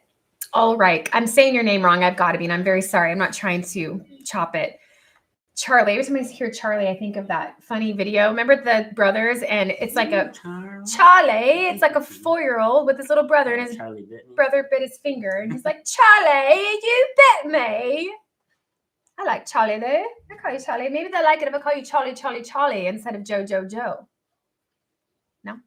All right, I'm saying your name wrong. I've got to be, and I'm very sorry. I'm not trying to chop it. Charlie. Every time I hear Charlie, I think of that funny video. Remember the brothers? And it's like a Charlie. It's like a 4-year-old with his little brother, and his brother bit his finger, and he's like, Charlie, you bit me. I like Charlie though. I call you Charlie. Maybe they like it if I call you Charlie, Charlie, Charlie instead of Joe, Joe, Joe. No?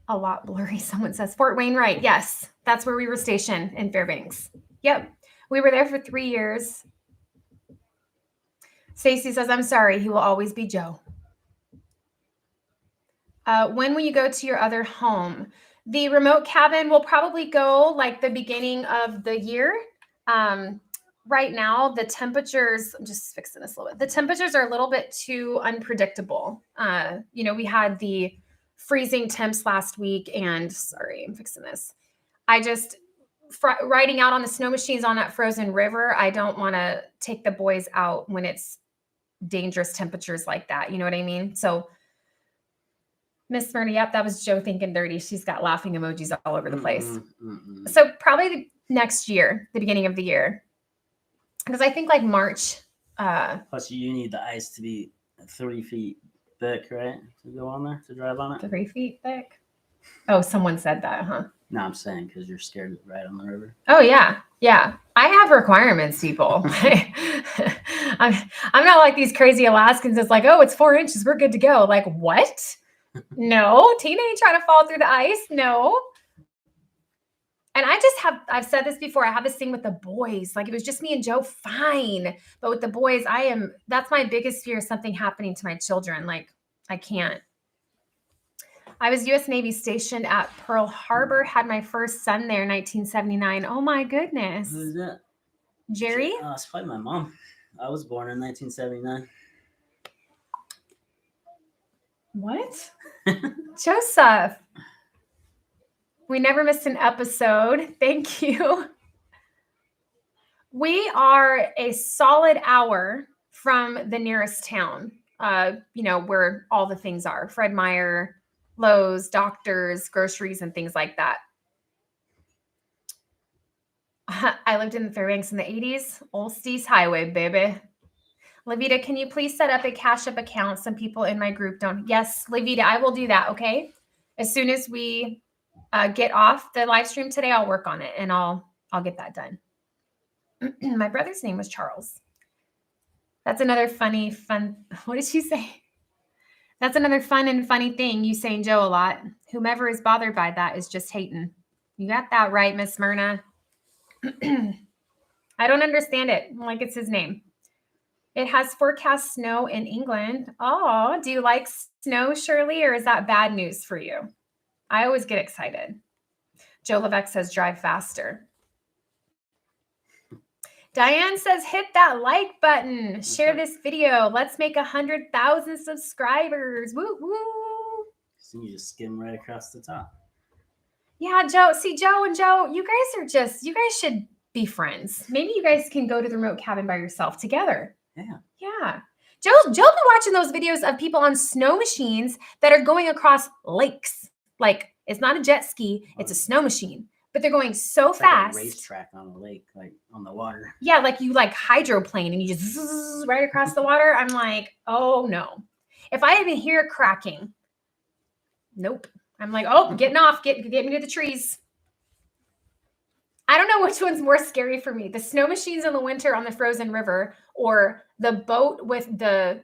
A lot blurry. Someone says Fort Wainwright. Yes, that's where we were stationed in Fairbanks. Yep. We were there for 3 years. Stacy says, I'm sorry. He will always be Joe. When will you go to your other home? The remote cabin will probably go like the beginning of the year. Right now, the temperatures, I'm just fixing this a little bit. The temperatures are a little bit too unpredictable. We had the freezing temps last week, and sorry, I'm fixing this. Riding out on the snow machines on that frozen river, I don't want to take the boys out when it's dangerous temperatures like that. You know what I mean? So Miss Myrna, yep, that was Joe thinking dirty. She's got laughing emojis all over the place. So probably next year, the beginning of the year. Because I think like March. Plus you need the ice to be 3 feet thick, right? To go on there, to drive on it? 3 feet thick? Oh, someone said that, huh? No, I'm saying because you're scared to ride on the river. Oh, yeah. Yeah. I have requirements, people. I'm not like these crazy Alaskans. It's like, oh, it's 4 inches. We're good to go. Like, what? No. Tina ain't trying to fall through the ice. No. And I've said this before. I have this thing with the boys. Like, if it was just me and Joe, fine. But with the boys, that's my biggest fear, something happening to my children. Like, I can't. I was U.S. Navy stationed at Pearl Harbor, had my first son there in 1979. Oh, my goodness. Who's that? Jerry? Oh, it's probably my mom. I was born in 1979. What? Joseph. We never missed an episode. Thank you. We are a solid hour from the nearest town, where all the things are. Fred Meyer, Lowe's, doctors, groceries, and things like that. I lived in the Fairbanks in the 80s. Olstee's Highway, baby. Levita, can you please set up a Cash App account? Some people in my group don't. Yes, Levita, I will do that, okay? As soon as we get off the live stream today, I'll work on it, and I'll get that done. My brother's name was Charles. That's another fun. What did she say? That's another fun and funny thing you saying Joe a lot. Whomever is bothered by that is just hating. You got that right, Miss Myrna. I don't understand it. Like it's his name. It has forecast snow in England. Oh, do you like snow, Shirley, or is that bad news for you? I always get excited. Joe Levesque says drive faster. Diane says hit that like button. Share this video. Let's make 100,000 subscribers. Woo woo. So you just skim right across the top. Yeah, Joe. See, Joe and Joe, you guys should be friends. Maybe you guys can go to the remote cabin by yourself together. Yeah. Yeah. Joe's been watching those videos of people on snow machines that are going across lakes. Like it's not a jet ski, it's a snow machine. But they're going so fast. Like a racetrack on a lake, like on the water. Yeah, like you like hydroplane and you just zzz right across the water. I'm like, oh no. If I even hear it cracking, nope. I'm like, oh, getting off. Get me to the trees. I don't know which one's more scary for me. The snow machines in the winter on the frozen river or the boat with the,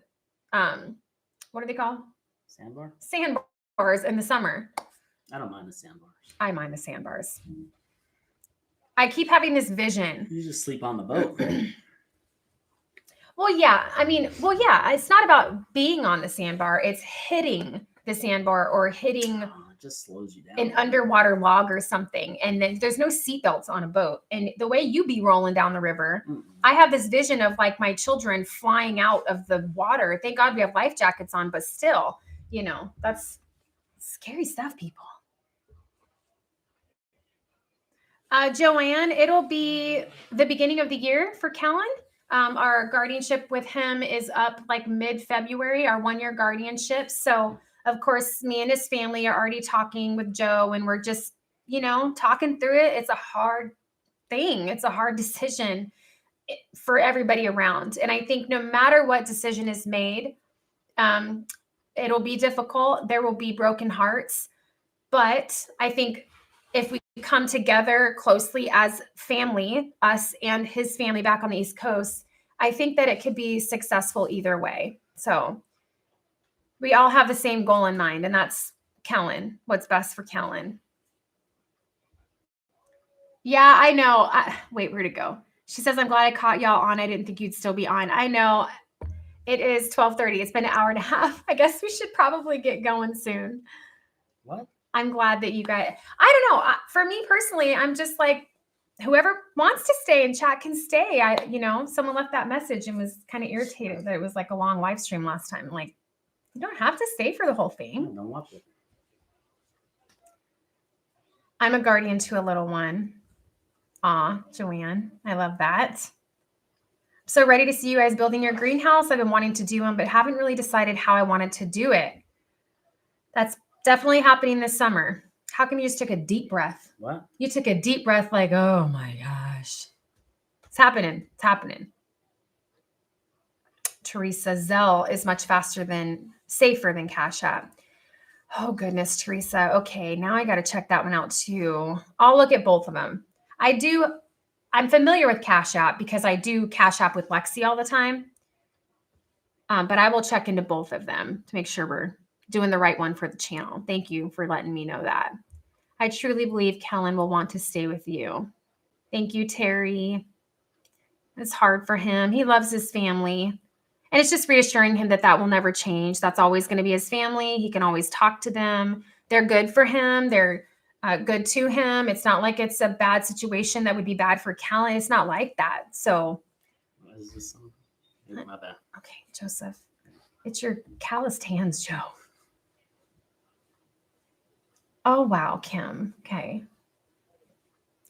what are they called? Sandbar? Sandbars in the summer. I don't mind the sandbars. I mind the sandbars. I keep having this vision. You just sleep on the boat. Well, yeah. It's not about being on the sandbar. It's hitting the sandbar or hitting It just slows you down. an underwater log or something. And then there's no seatbelts on a boat. And the way you be rolling down the river, I have this vision of like my children flying out of the water. Thank God we have life jackets on, but still, that's scary stuff, people. Joanne, it'll be the beginning of the year for Kellen. Our guardianship with him is up like mid-February, our 1-year guardianship. So, of course, me and his family are already talking with Joe, and we're just, talking through it. It's a hard thing. It's a hard decision for everybody around. And I think no matter what decision is made, it'll be difficult. There will be broken hearts. But I think if we come together closely as family, us and his family back on the East Coast, I think that it could be successful either way. So we all have the same goal in mind, and that's Kellen. What's best for Kellen? Yeah, I know. Wait, where'd it go? She says, I'm glad I caught y'all on. I didn't think you'd still be on. I know. It is 12:30. It's been an hour and a half. I guess we should probably get going soon. What? I'm glad that you guys, I don't know. For me personally, I'm just like, whoever wants to stay and chat can stay. Someone left that message and was kind of irritated that it was like a long live stream last time. Like, you don't have to stay for the whole thing. Don't watch it. I'm a guardian to a little one. Aw, Joanne. I love that. So ready to see you guys building your greenhouse. I've been wanting to do one, but haven't really decided how I wanted to do it. That's definitely happening this summer. How come you just took a deep breath? What? You took a deep breath like, oh my gosh. It's happening. It's happening. Teresa, Zelle is much safer than Cash App. Oh goodness, Teresa. Okay, now I got to check that one out too. I'll look at both of them. I'm familiar with Cash App because I do Cash App with Lexi all the time. But I will check into both of them to make sure we're doing the right one for the channel. Thank you for letting me know that. I truly believe Kellen will want to stay with you. Thank you, Terry. It's hard for him. He loves his family. And it's just reassuring him that will never change. That's always going to be his family. He can always talk to them. They're good for him. They're good to him. It's not like it's a bad situation that would be bad for Kellen. It's not like that. So. What is this song? My bad. Okay, Joseph. It's your calloused hands, Joe. Oh, wow, Kim. Okay.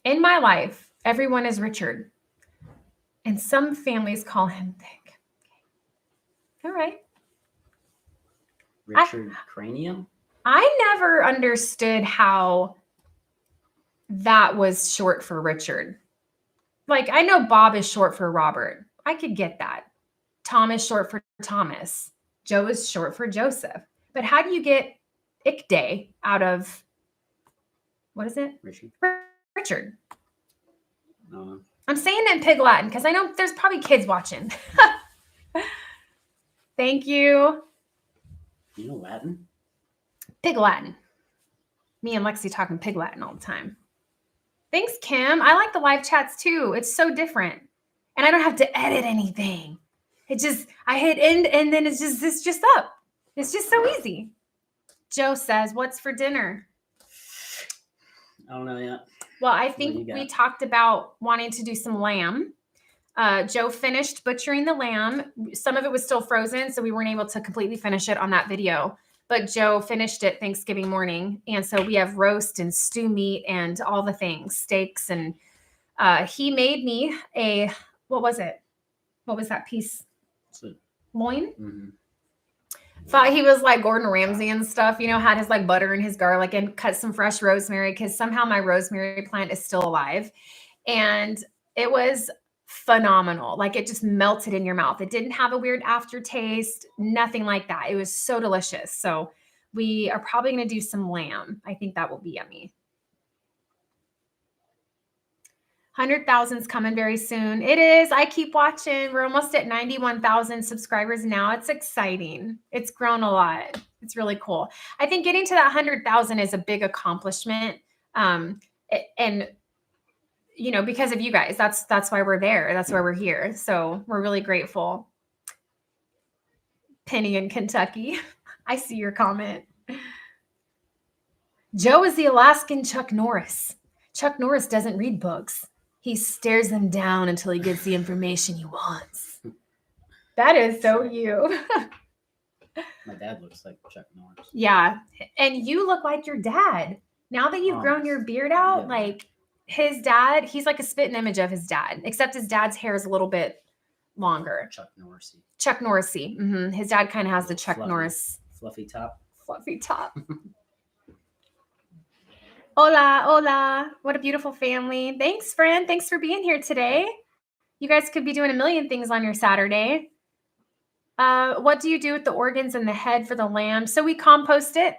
In my life, everyone is Richard. And some families call him Thick. Okay. All right. Richard Cranium? I never understood how that was short for Richard. Like, I know Bob is short for Robert. I could get that. Tom is short for Thomas. Joe is short for Joseph. But how do you get Ick Day out of, what is it? Richard. No. I'm saying it in Pig Latin because I know there's probably kids watching. Thank you. You know Latin? Pig Latin. Me and Lexi talking Pig Latin all the time. Thanks, Kim. I like the live chats too. It's so different. And I don't have to edit anything. I hit end and then it's just up. It's just so easy. Joe says, what's for dinner? I don't know yet. Well, I think we talked about wanting to do some lamb. Joe finished butchering the lamb. Some of it was still frozen, so we weren't able to completely finish it on that video. But Joe finished it Thanksgiving morning. And so we have roast and stew meat and all the things, steaks. And he made me what was it? What was that piece? Loin? Mm-hmm. Thought he was like Gordon Ramsay and stuff, had his like butter and his garlic and cut some fresh rosemary because somehow my rosemary plant is still alive. And it was phenomenal. Like it just melted in your mouth. It didn't have a weird aftertaste, nothing like that. It was so delicious. So we are probably going to do some lamb. I think that will be yummy. 100,000's coming very soon. It is. I keep watching. We're almost at 91,000 subscribers now. It's exciting. It's grown a lot. It's really cool. I think getting to that 100,000 is a big accomplishment. And you know, because of you guys, that's why we're there. That's why we're here. So we're really grateful. Penny in Kentucky. I see your comment. Joe is the Alaskan Chuck Norris. Chuck Norris doesn't read books. He stares them down until he gets the information he wants. That is so you. My dad looks like Chuck Norris. Yeah. And you look like your dad. Now that you've grown your beard out, yeah. like his dad, he's like a spitting image of his dad, except his dad's hair is a little bit longer. Chuck Norrisy. Chuck Norrisy. Mm-hmm. His dad kind of has the Chuck Norris. Fluffy top. Fluffy top. Hola, hola. What a beautiful family. Thanks, friend. Thanks for being here today. You guys could be doing a million things on your Saturday. What do you do with the organs and the head for the lamb? So we compost it.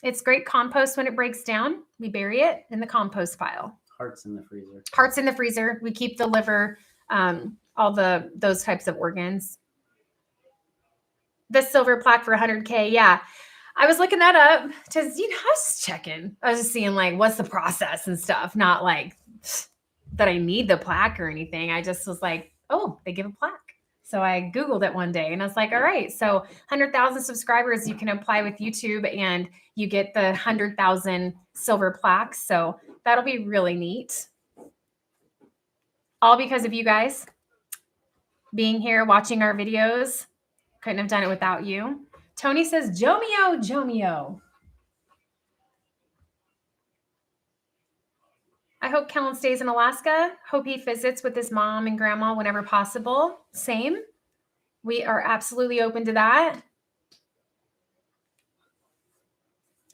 It's great compost when it breaks down. We bury it in the compost pile. Hearts in the freezer. Hearts in the freezer. We keep the liver, all those types of organs. The silver plaque for 100K. Yeah. I was looking that up because, you know, I was just checking. I was just seeing like, what's the process and stuff. Not like that I need the plaque or anything. I just was like, oh, they give a plaque. So I Googled it one day and I was like, all right, so 100,000 subscribers, you can apply with YouTube and you get the 100,000 silver plaques. So that'll be really neat. All because of you guys being here, watching our videos. Couldn't have done it without you. Tony says, Jomio, Jomio. I hope Kellen stays in Alaska. Hope he visits with his mom and grandma whenever possible. Same. We are absolutely open to that.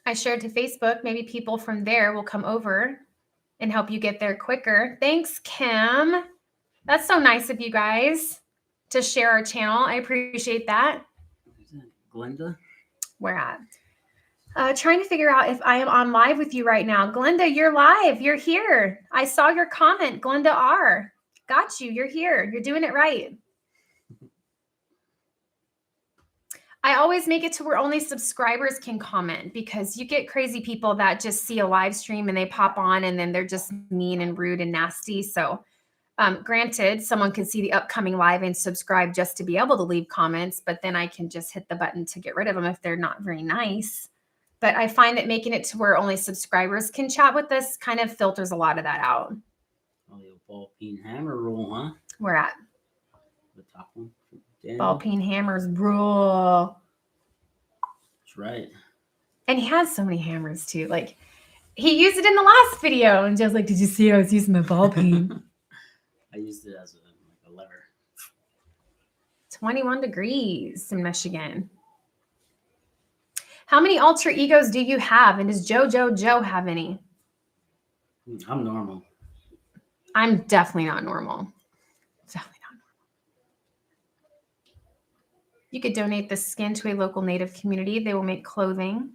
I shared to Facebook. Maybe people from there will come over and help you get there quicker. Thanks, Kim. That's so nice of you guys to share our channel. I appreciate that. Glenda? Where at? Trying to figure out if I am on live with you right now. Glenda, you're live. You're here. I saw your comment. Glenda R. Got you. You're here. You're doing it right. I always make it to where only subscribers can comment because you get crazy people that just see a live stream and they pop on and then they're just mean and rude and nasty. So granted, someone can see the upcoming live and subscribe just to be able to leave comments, but then I can just hit the button to get rid of them if they're not very nice. But I find that making it to where only subscribers can chat with us kind of filters a lot of that out. Oh, the ball peen hammer rule, huh? Where at? The top one. Daniel. Ball peen hammers rule. That's right. And he has so many hammers too. Like he used it in the last video and just like, did you see I was using my ball peen? I used it as a lever. 21 degrees in Michigan. How many alter egos do you have? And does Joe have any? I'm normal. I'm definitely not normal. Definitely not normal. You could donate the skin to a local native community. They will make clothing.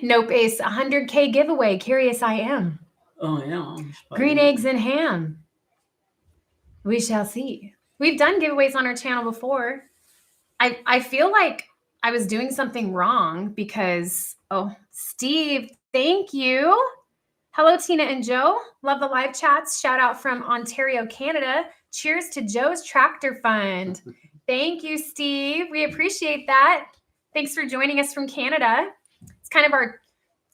Nope, Ace. 100K giveaway. Curious I am. Oh, yeah. Green eggs and ham. We shall see. We've done giveaways on our channel before. I feel like I was doing something wrong because, oh, Steve, thank you. Hello, Tina and Joe. Love the live chats. Shout out from Ontario, Canada. Cheers to Joe's Tractor Fund. Thank you, Steve. We appreciate that. Thanks for joining us from Canada. It's kind of our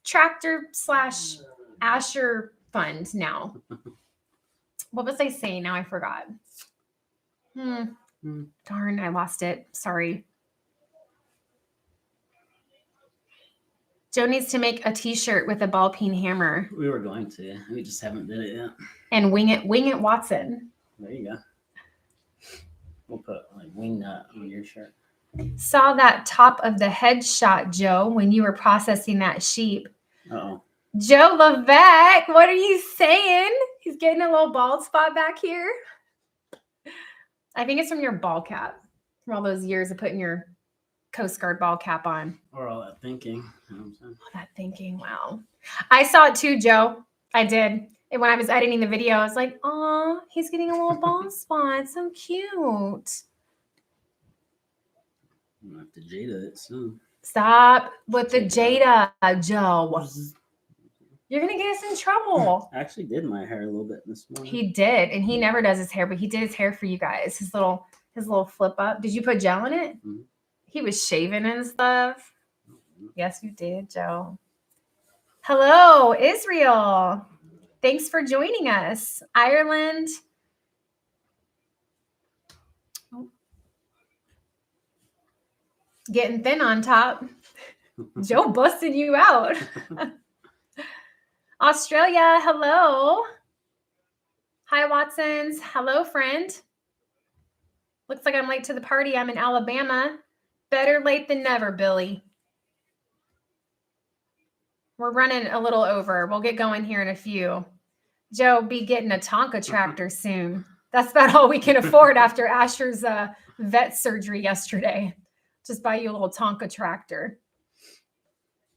tractor / Asher fund now. What was I saying? Now I forgot. Darn, I lost it. Sorry. Joe needs to make a t-shirt with a ball peen hammer. We were going to. We just haven't did it yet. And wing it Watson. There you go. We'll put like wing nut on your shirt. Saw that top of the head shot, Joe, when you were processing that sheep. Uh-oh. Joe Levesque, what are you saying? He's getting a little bald spot back here. I think it's from your ball cap, from all those years of putting your Coast Guard ball cap on. Or all that thinking. You know what I'm saying? All that thinking, wow. I saw it too, Joe. I did. And when I was editing the video, I was like, oh, he's getting a little bald spot. So cute. I'm gonna have to Jada it soon. Stop with the Jada, Joe. You're going to get us in trouble. I actually did my hair a little bit this morning. He did. And he never does his hair, but he did his hair for you guys. His little flip up. Did you put gel in it? Mhm. He was shaving and stuff. Yes, you did, Joe. Hello, Israel. Thanks for joining us. Ireland. Oh. Getting thin on top. Joe busting you out. Australia, hello. Hi, Watsons. Hello, friend. Looks like I'm late to the party. I'm in Alabama. Better late than never, Billy. We're running a little over. We'll get going here in a few. Joe, be getting a Tonka tractor soon. That's about all we can afford after Asher's vet surgery yesterday. Just buy you a little Tonka tractor.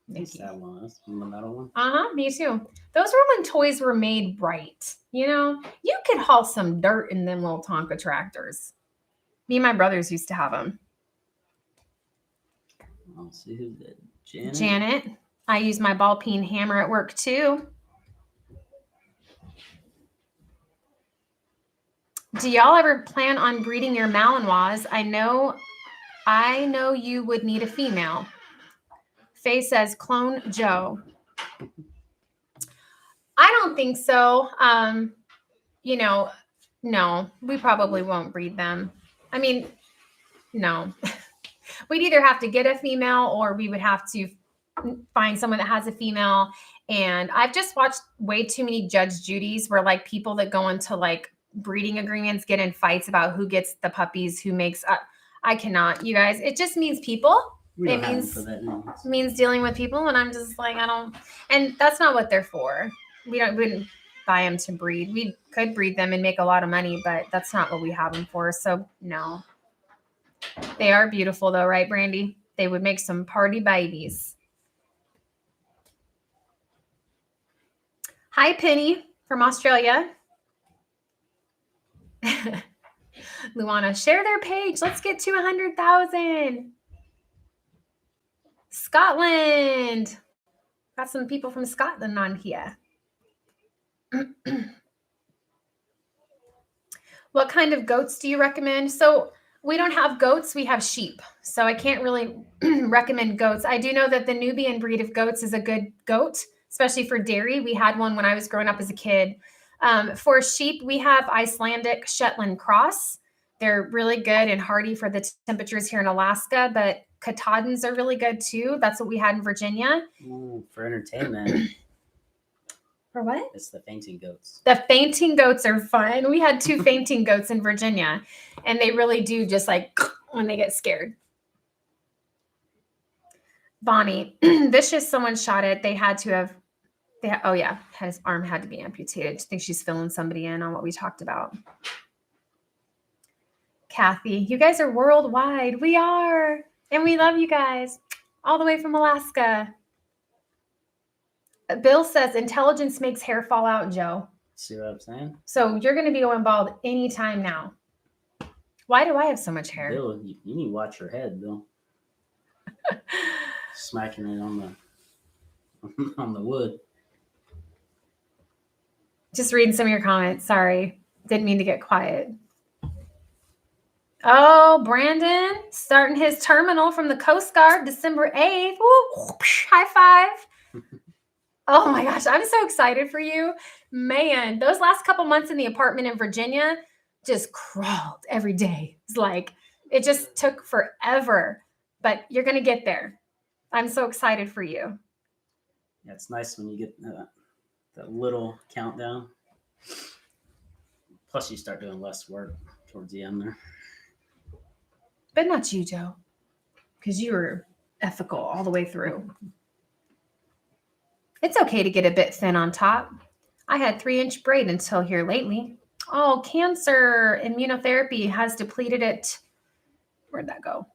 What's that one? That's the metal one. Me too. Those were when toys were made right. You know, you could haul some dirt in them little Tonka tractors. Me and my brothers used to have them. I'll see who's that. Janet. Janet. I use my ball peen hammer at work too. Do y'all ever plan on breeding your Malinois? I know you would need a female. Faye says, clone Joe. I don't think so. You know, no, we probably won't breed them. I mean, no. We'd either have to get a female or we would have to find someone that has a female. And I've just watched way too many Judge Judy's where like people that go into like breeding agreements get in fights about who gets the puppies, who makes up. I cannot, you guys. It just means people. It means dealing with people, and I'm just like, I don't, and that's not what they're for. We wouldn't buy them to breed. We could breed them and make a lot of money, but that's not what we have them for. So no. They are beautiful though, right, Brandy? They would make some party babies. Hi, Penny from Australia. Luana, share their page. Let's get to 100,000. Scotland. Got some people from Scotland on here. What kind of goats do you recommend? So we don't have goats. We have sheep. So I can't really recommend goats. I do know that the Nubian breed of goats is a good goat, especially for dairy. We had one when I was growing up as a kid. For sheep, we have Icelandic Shetland Cross. They're really good and hardy for the temperatures here in Alaska, but Katahdins are really good too. That's what we had in Virginia. For entertainment. For what? It's the fainting goats. The fainting goats are fun. We had 2 fainting goats in Virginia, and they really do just like when they get scared. Bonnie, vicious, someone shot it. They had to have, oh yeah, his arm had to be amputated. I think she's filling somebody in on what we talked about. Kathy, you guys are worldwide. We are. And we love you guys all the way from Alaska. Bill says intelligence makes hair fall out, Joe. See what I'm saying? So you're going to be going bald anytime now. Why do I have so much hair? Bill, you need to watch your head, Bill. Smacking it on the wood. Just reading some of your comments. Sorry. Didn't mean to get quiet. Oh, Brandon starting his terminal from the Coast Guard December 8th. Woo, high five. Oh my gosh, I'm so excited for you. Man, those last couple months in the apartment in Virginia just crawled every day. It's like, it just took forever, but you're going to get there. I'm so excited for you. Yeah, it's nice when you get that little countdown. Plus, you start doing less work towards the end there. But not you, Joe, because you were ethical all the way through. It's okay to get a bit thin on top. I had 3-inch braid until here lately. Oh, cancer immunotherapy has depleted it. Where'd that go?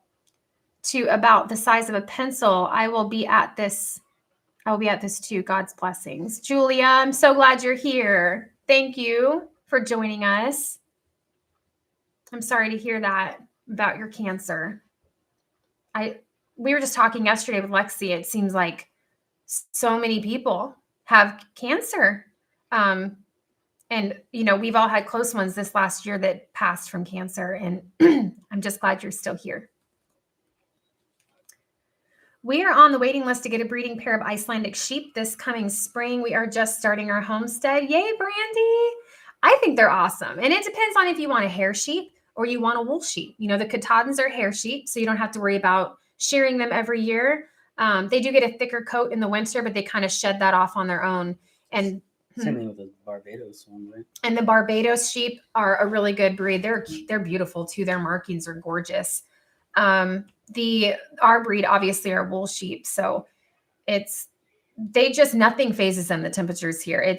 To about the size of a pencil. I will be at this too. God's blessings. Julia, I'm so glad you're here. Thank you for joining us. I'm sorry to hear that about your cancer. We were just talking yesterday with Lexi. It seems like so many people have cancer. And we've all had close ones this last year that passed from cancer, and I'm just glad you're still here. We are on the waiting list to get a breeding pair of Icelandic sheep this coming spring. We are just starting our homestead. Yay, Brandy. I think they're awesome. And it depends on if you want a hair sheep or you want a wool sheep. The Katahdins are hair sheep, so you don't have to worry about shearing them every year. They do get a thicker coat in the winter, but they kind of shed that off on their own. And same thing with the Barbados one, right? And the Barbados sheep are a really good breed. They're beautiful too. Their markings are gorgeous. Our breed obviously are wool sheep, so nothing phases them. The temperatures here,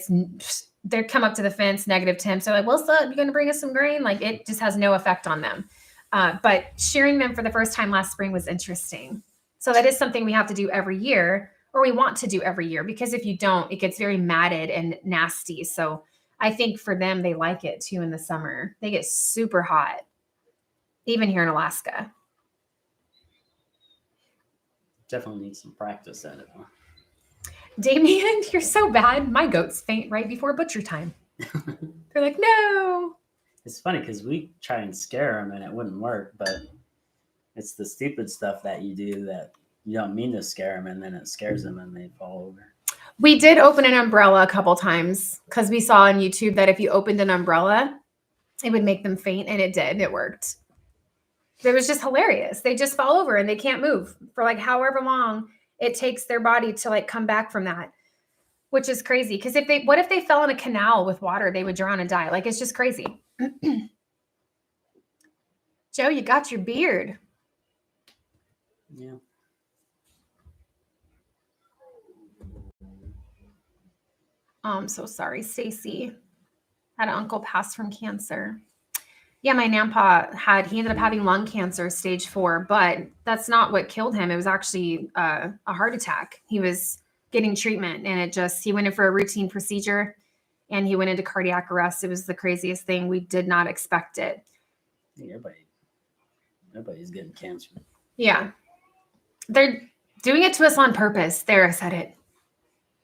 they come up to the fence, negative temps. They're like, "What's up? You going to bring us some grain?" Like, it just has no effect on them. But shearing them for the first time last spring was interesting. So that is something we have to do every year, or we want to do every year, because if you don't, it gets very matted and nasty. So I think for them, they like it too in the summer. They get super hot, even here in Alaska. Definitely need some practice at it, huh? Damien, you're so bad. My goats faint right before butcher time. They're like, no. It's funny because we try and scare them and it wouldn't work, but it's the stupid stuff that you do that you don't mean to scare them, and then it scares them and they fall over. We did open an umbrella a couple times because we saw on YouTube that if you opened an umbrella, it would make them faint, and it did. It worked. It was just hilarious. They just fall over and they can't move for like however long it takes their body to like come back from that, which is crazy. Because what if they fell in a canal with water? They would drown and die. Like, it's just crazy. Joe, you got your beard. Yeah. Oh, I'm so sorry, Stacy. Had an uncle pass from cancer. Yeah, my grandpa he ended up having lung cancer, stage 4, but that's not what killed him. It was actually a heart attack. He was getting treatment, and he went in for a routine procedure, and he went into cardiac arrest. It was the craziest thing. We did not expect it. Everybody's getting cancer. Yeah. They're doing it to us on purpose. There, I said it.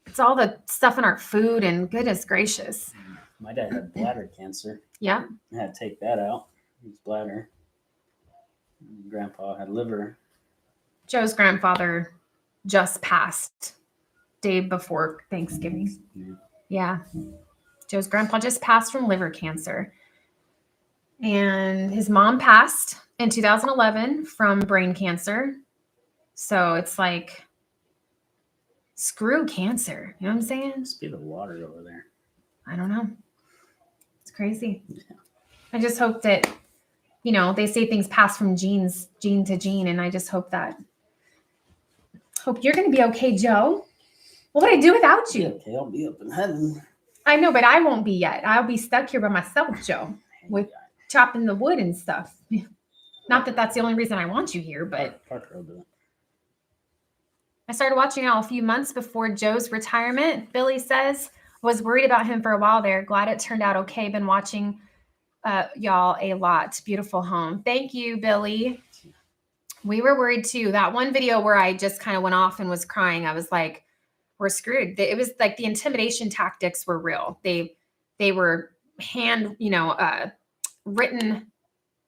It's all the stuff in our food, and goodness gracious. My dad had bladder cancer. Yeah. I had to take that out. His bladder. Grandpa had liver. Joe's grandfather just passed day before Thanksgiving. Yeah. Joe's grandpa just passed from liver cancer. And his mom passed in 2011 from brain cancer. So it's like, screw cancer. You know what I'm saying? Must be the water over there. I don't know. It's crazy. Yeah. I just hope that, they say things pass from gene to gene. And I just hope you're going to be okay, Joe. What would I do without you? Okay, I'll be up in heaven. I know, but I won't be yet. I'll be stuck here by myself, Joe, with chopping the wood and stuff. Not that that's the only reason I want you here, but Parker will do it. I started watching out a few months before Joe's retirement. Billy says, was worried about him for a while there. Glad it turned out okay. Been watching y'all a lot. Beautiful home. Thank you, Billy. We were worried too. That one video where I just kind of went off and was crying, I was like, we're screwed. It was like the intimidation tactics were real. They were written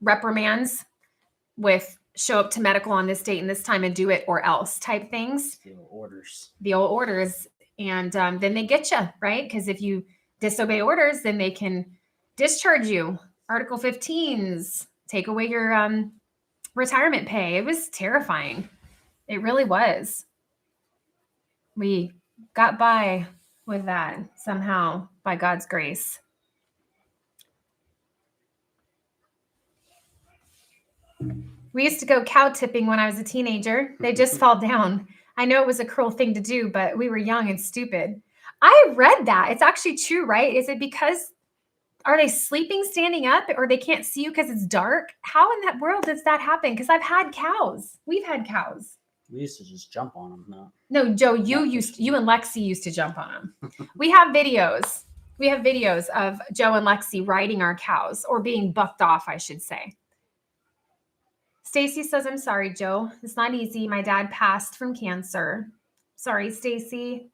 reprimands with show up to medical on this date and this time and do it or else type things. The old orders. And then they get you, right? Because if you disobey orders, then they can discharge you. Article 15s, take away your retirement pay. It was terrifying. It really was. We got by with that somehow by God's grace. We used to go cow tipping when I was a teenager. They just fall down. I know it was a cruel thing to do, but we were young and stupid. I read that. It's actually true, right? Is it because are they sleeping standing up or they can't see you because it's dark? How in that world does that happen? Because I've had cows. We've had cows. We used to just jump on them. No. No, Joe, you and Lexi used to jump on them. We have videos. We have videos of Joe and Lexi riding our cows, or being bucked off, I should say. Stacy says, I'm sorry, Joe. It's not easy. My dad passed from cancer. Sorry, Stacy.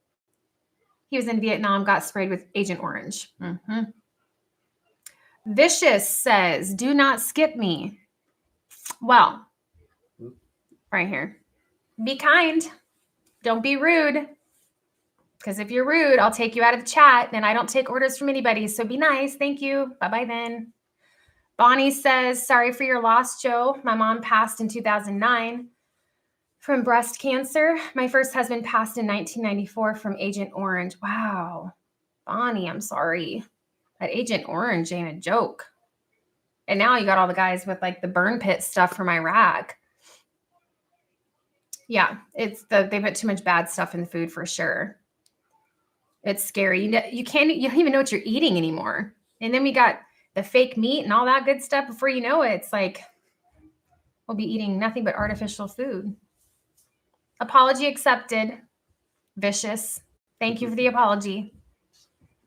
He was in Vietnam, got sprayed with Agent Orange. Mm-hmm. Vicious says, do not skip me. Well, right here. Be kind. Don't be rude. Because if you're rude, I'll take you out of the chat. And I don't take orders from anybody. So be nice. Thank you. Bye-bye then. Bonnie says, sorry for your loss, Joe. My mom passed in 2009 from breast cancer. My first husband passed in 1994 from Agent Orange. Wow. Bonnie, I'm sorry. That Agent Orange ain't a joke. And now you got all the guys with like the burn pit stuff from Iraq. Yeah, they put too much bad stuff in the food for sure. It's scary. You don't even know what you're eating anymore. And then we got the fake meat and all that good stuff. Before you know it, it's like we'll be eating nothing but artificial food. Apology accepted. Vicious. Thank you for the apology.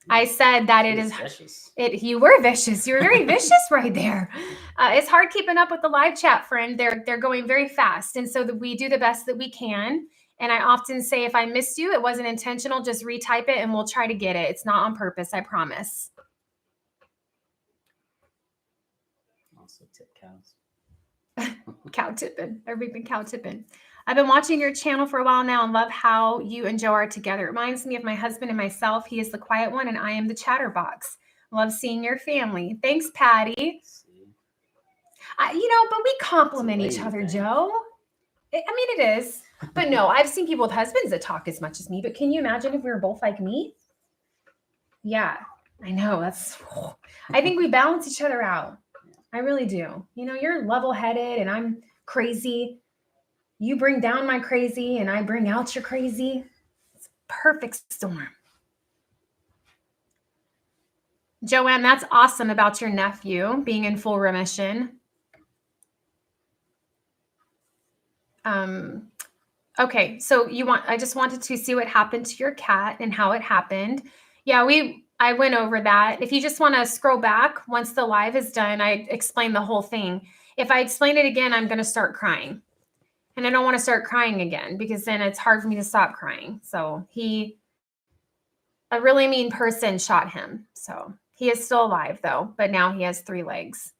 I said that it is vicious. You were vicious. You were very vicious right there. It's hard keeping up with the live chat, friend. They're going very fast. And so we do the best that we can. And I often say, if I missed you, it wasn't intentional, just retype it and we'll try to get it. It's not on purpose, I promise. Also tip cows. Cow tipping. Everything cow tipping. I've been watching your channel for a while now and love how you and Joe are together. It reminds me of my husband and myself. He is the quiet one and I am the chatterbox. Love seeing your family. Thanks, Patty. But we compliment each other, Joe. It is. But no, I've seen people with husbands that talk as much as me. But can you imagine if we were both like me? Yeah, I know. I think we balance each other out. I really do. You're level-headed and I'm crazy. You bring down my crazy and I bring out your crazy. It's a perfect storm. Joanne, that's awesome about your nephew being in full remission. Okay, so I just wanted to see what happened to your cat and how it happened. Yeah, I went over that. If you just want to scroll back, once the live is done, I explained the whole thing. If I explain it again, I'm going to start crying. And I don't want to start crying again because then it's hard for me to stop crying. So a really mean person shot him. So he is still alive though, but now he has 3 legs.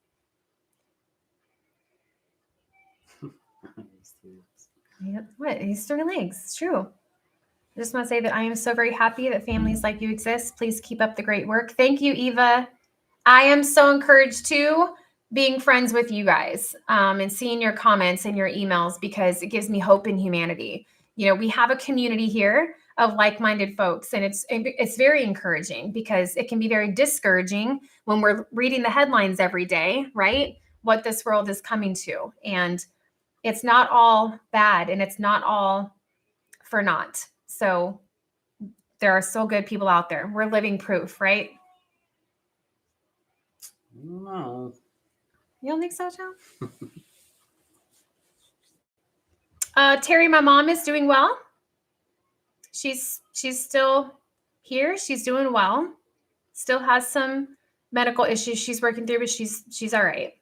What? He's 3 legs. It's true. I just want to say that I am so very happy that families like you exist. Please keep up the great work. Thank you, Eva. I am so encouraged too, being friends with you guys and seeing your comments and your emails because it gives me hope in humanity. We have a community here of like-minded folks, and it's very encouraging because it can be very discouraging when we're reading the headlines every day, right? What this world is coming to. And it's not all bad and it's not all for naught. So there are still good people out there. We're living proof, right? No. You don't think so, Joe? Terry, my mom is doing well. She's still here. She's doing well. Still has some medical issues she's working through, but she's all right.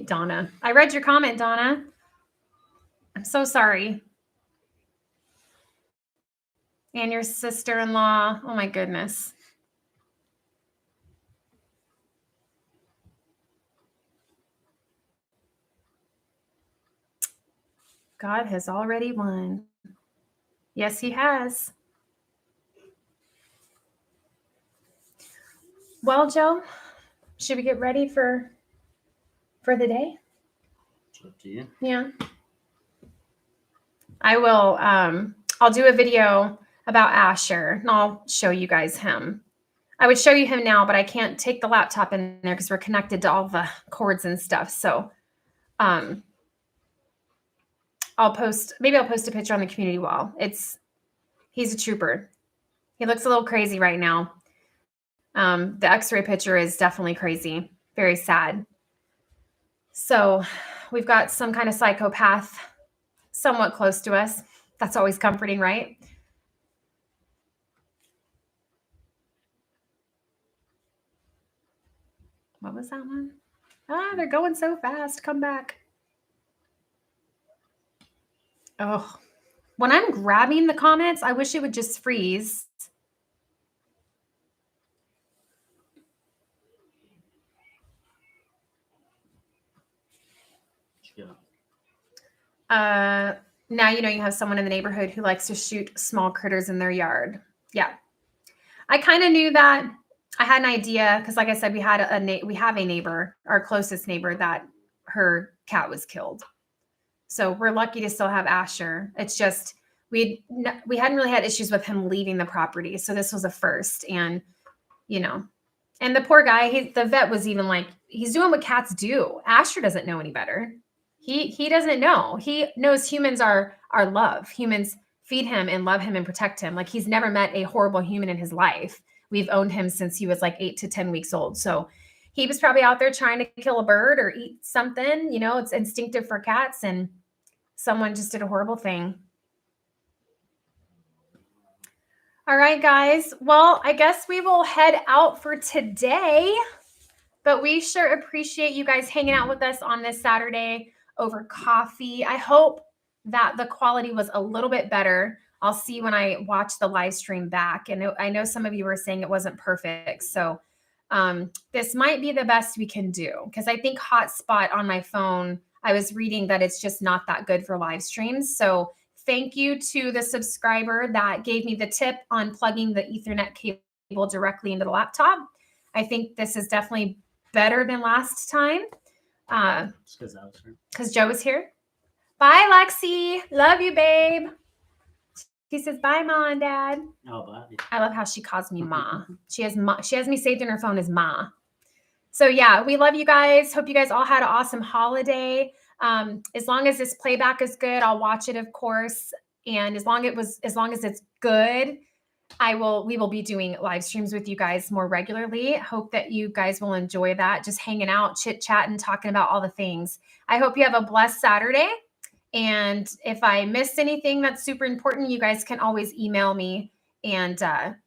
Donna, I read your comment, Donna. I'm so sorry. And your sister-in-law. Oh my goodness. God has already won. Yes, he has. Well, Joe, should we get ready for the day? It's up to you. Yeah. I will. I'll do a video about Asher and I'll show you guys him. I would show you him now, but I can't take the laptop in there because we're connected to all the cords and stuff. So maybe I'll post a picture on the community wall. He's a trooper. He looks a little crazy right now. The x-ray picture is definitely crazy. Very sad. So we've got some kind of psychopath somewhat close to us. That's always comforting, right? What was that one? Ah, they're going so fast. Come back. Oh, when I'm grabbing the comments, I wish it would just freeze. Yeah. Now you know you have someone in the neighborhood who likes to shoot small critters in their yard. Yeah. I kind of knew that. I had an idea because, like I said, we have a neighbor, our closest neighbor, that her cat was killed. So we're lucky to still have Asher. It's just we hadn't really had issues with him leaving the property, so this was a first. And and the poor guy, the vet was even like, he's doing what cats do. Asher doesn't know any better. He doesn't know. He knows humans are love. Humans feed him and love him and protect him. Like, he's never met a horrible human in his life. We've owned him since he was like 8 to 10 weeks old. So he was probably out there trying to kill a bird or eat something. It's instinctive for cats, and someone just did a horrible thing. All right, guys. Well, I guess we will head out for today, but we sure appreciate you guys hanging out with us on this Saturday over coffee. I hope that the quality was a little bit better. I'll see when I watch the live stream back. And I know some of you were saying it wasn't perfect. So this might be the best we can do, because I think hotspot on my phone, I was reading that it's just not that good for live streams. So thank you to the subscriber that gave me the tip on plugging the Ethernet cable directly into the laptop. I think this is definitely better than last time. Because Joe was here. Bye, Lexi. Love you, babe. She says, bye, Ma and Dad. Oh, bye. I love how she calls me Ma. She has me saved in her phone as Ma. So yeah, we love you guys. Hope you guys all had an awesome holiday. As long as this playback is good, I'll watch it, of course. And as long as it's good, we will be doing live streams with you guys more regularly. Hope that you guys will enjoy that. Just hanging out, chit-chatting, talking about all the things. I hope you have a blessed Saturday. And if I missed anything that's super important, you guys can always email me. And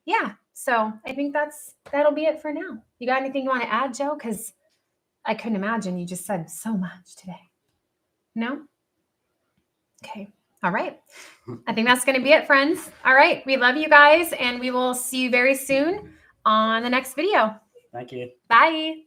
yeah, so I think that'll be it for now. You got anything you want to add, Joe? Because I couldn't imagine you just said so much today. No? Okay. All right. I think that's going to be it, friends. All right. We love you guys, and we will see you very soon on the next video. Thank you. Bye.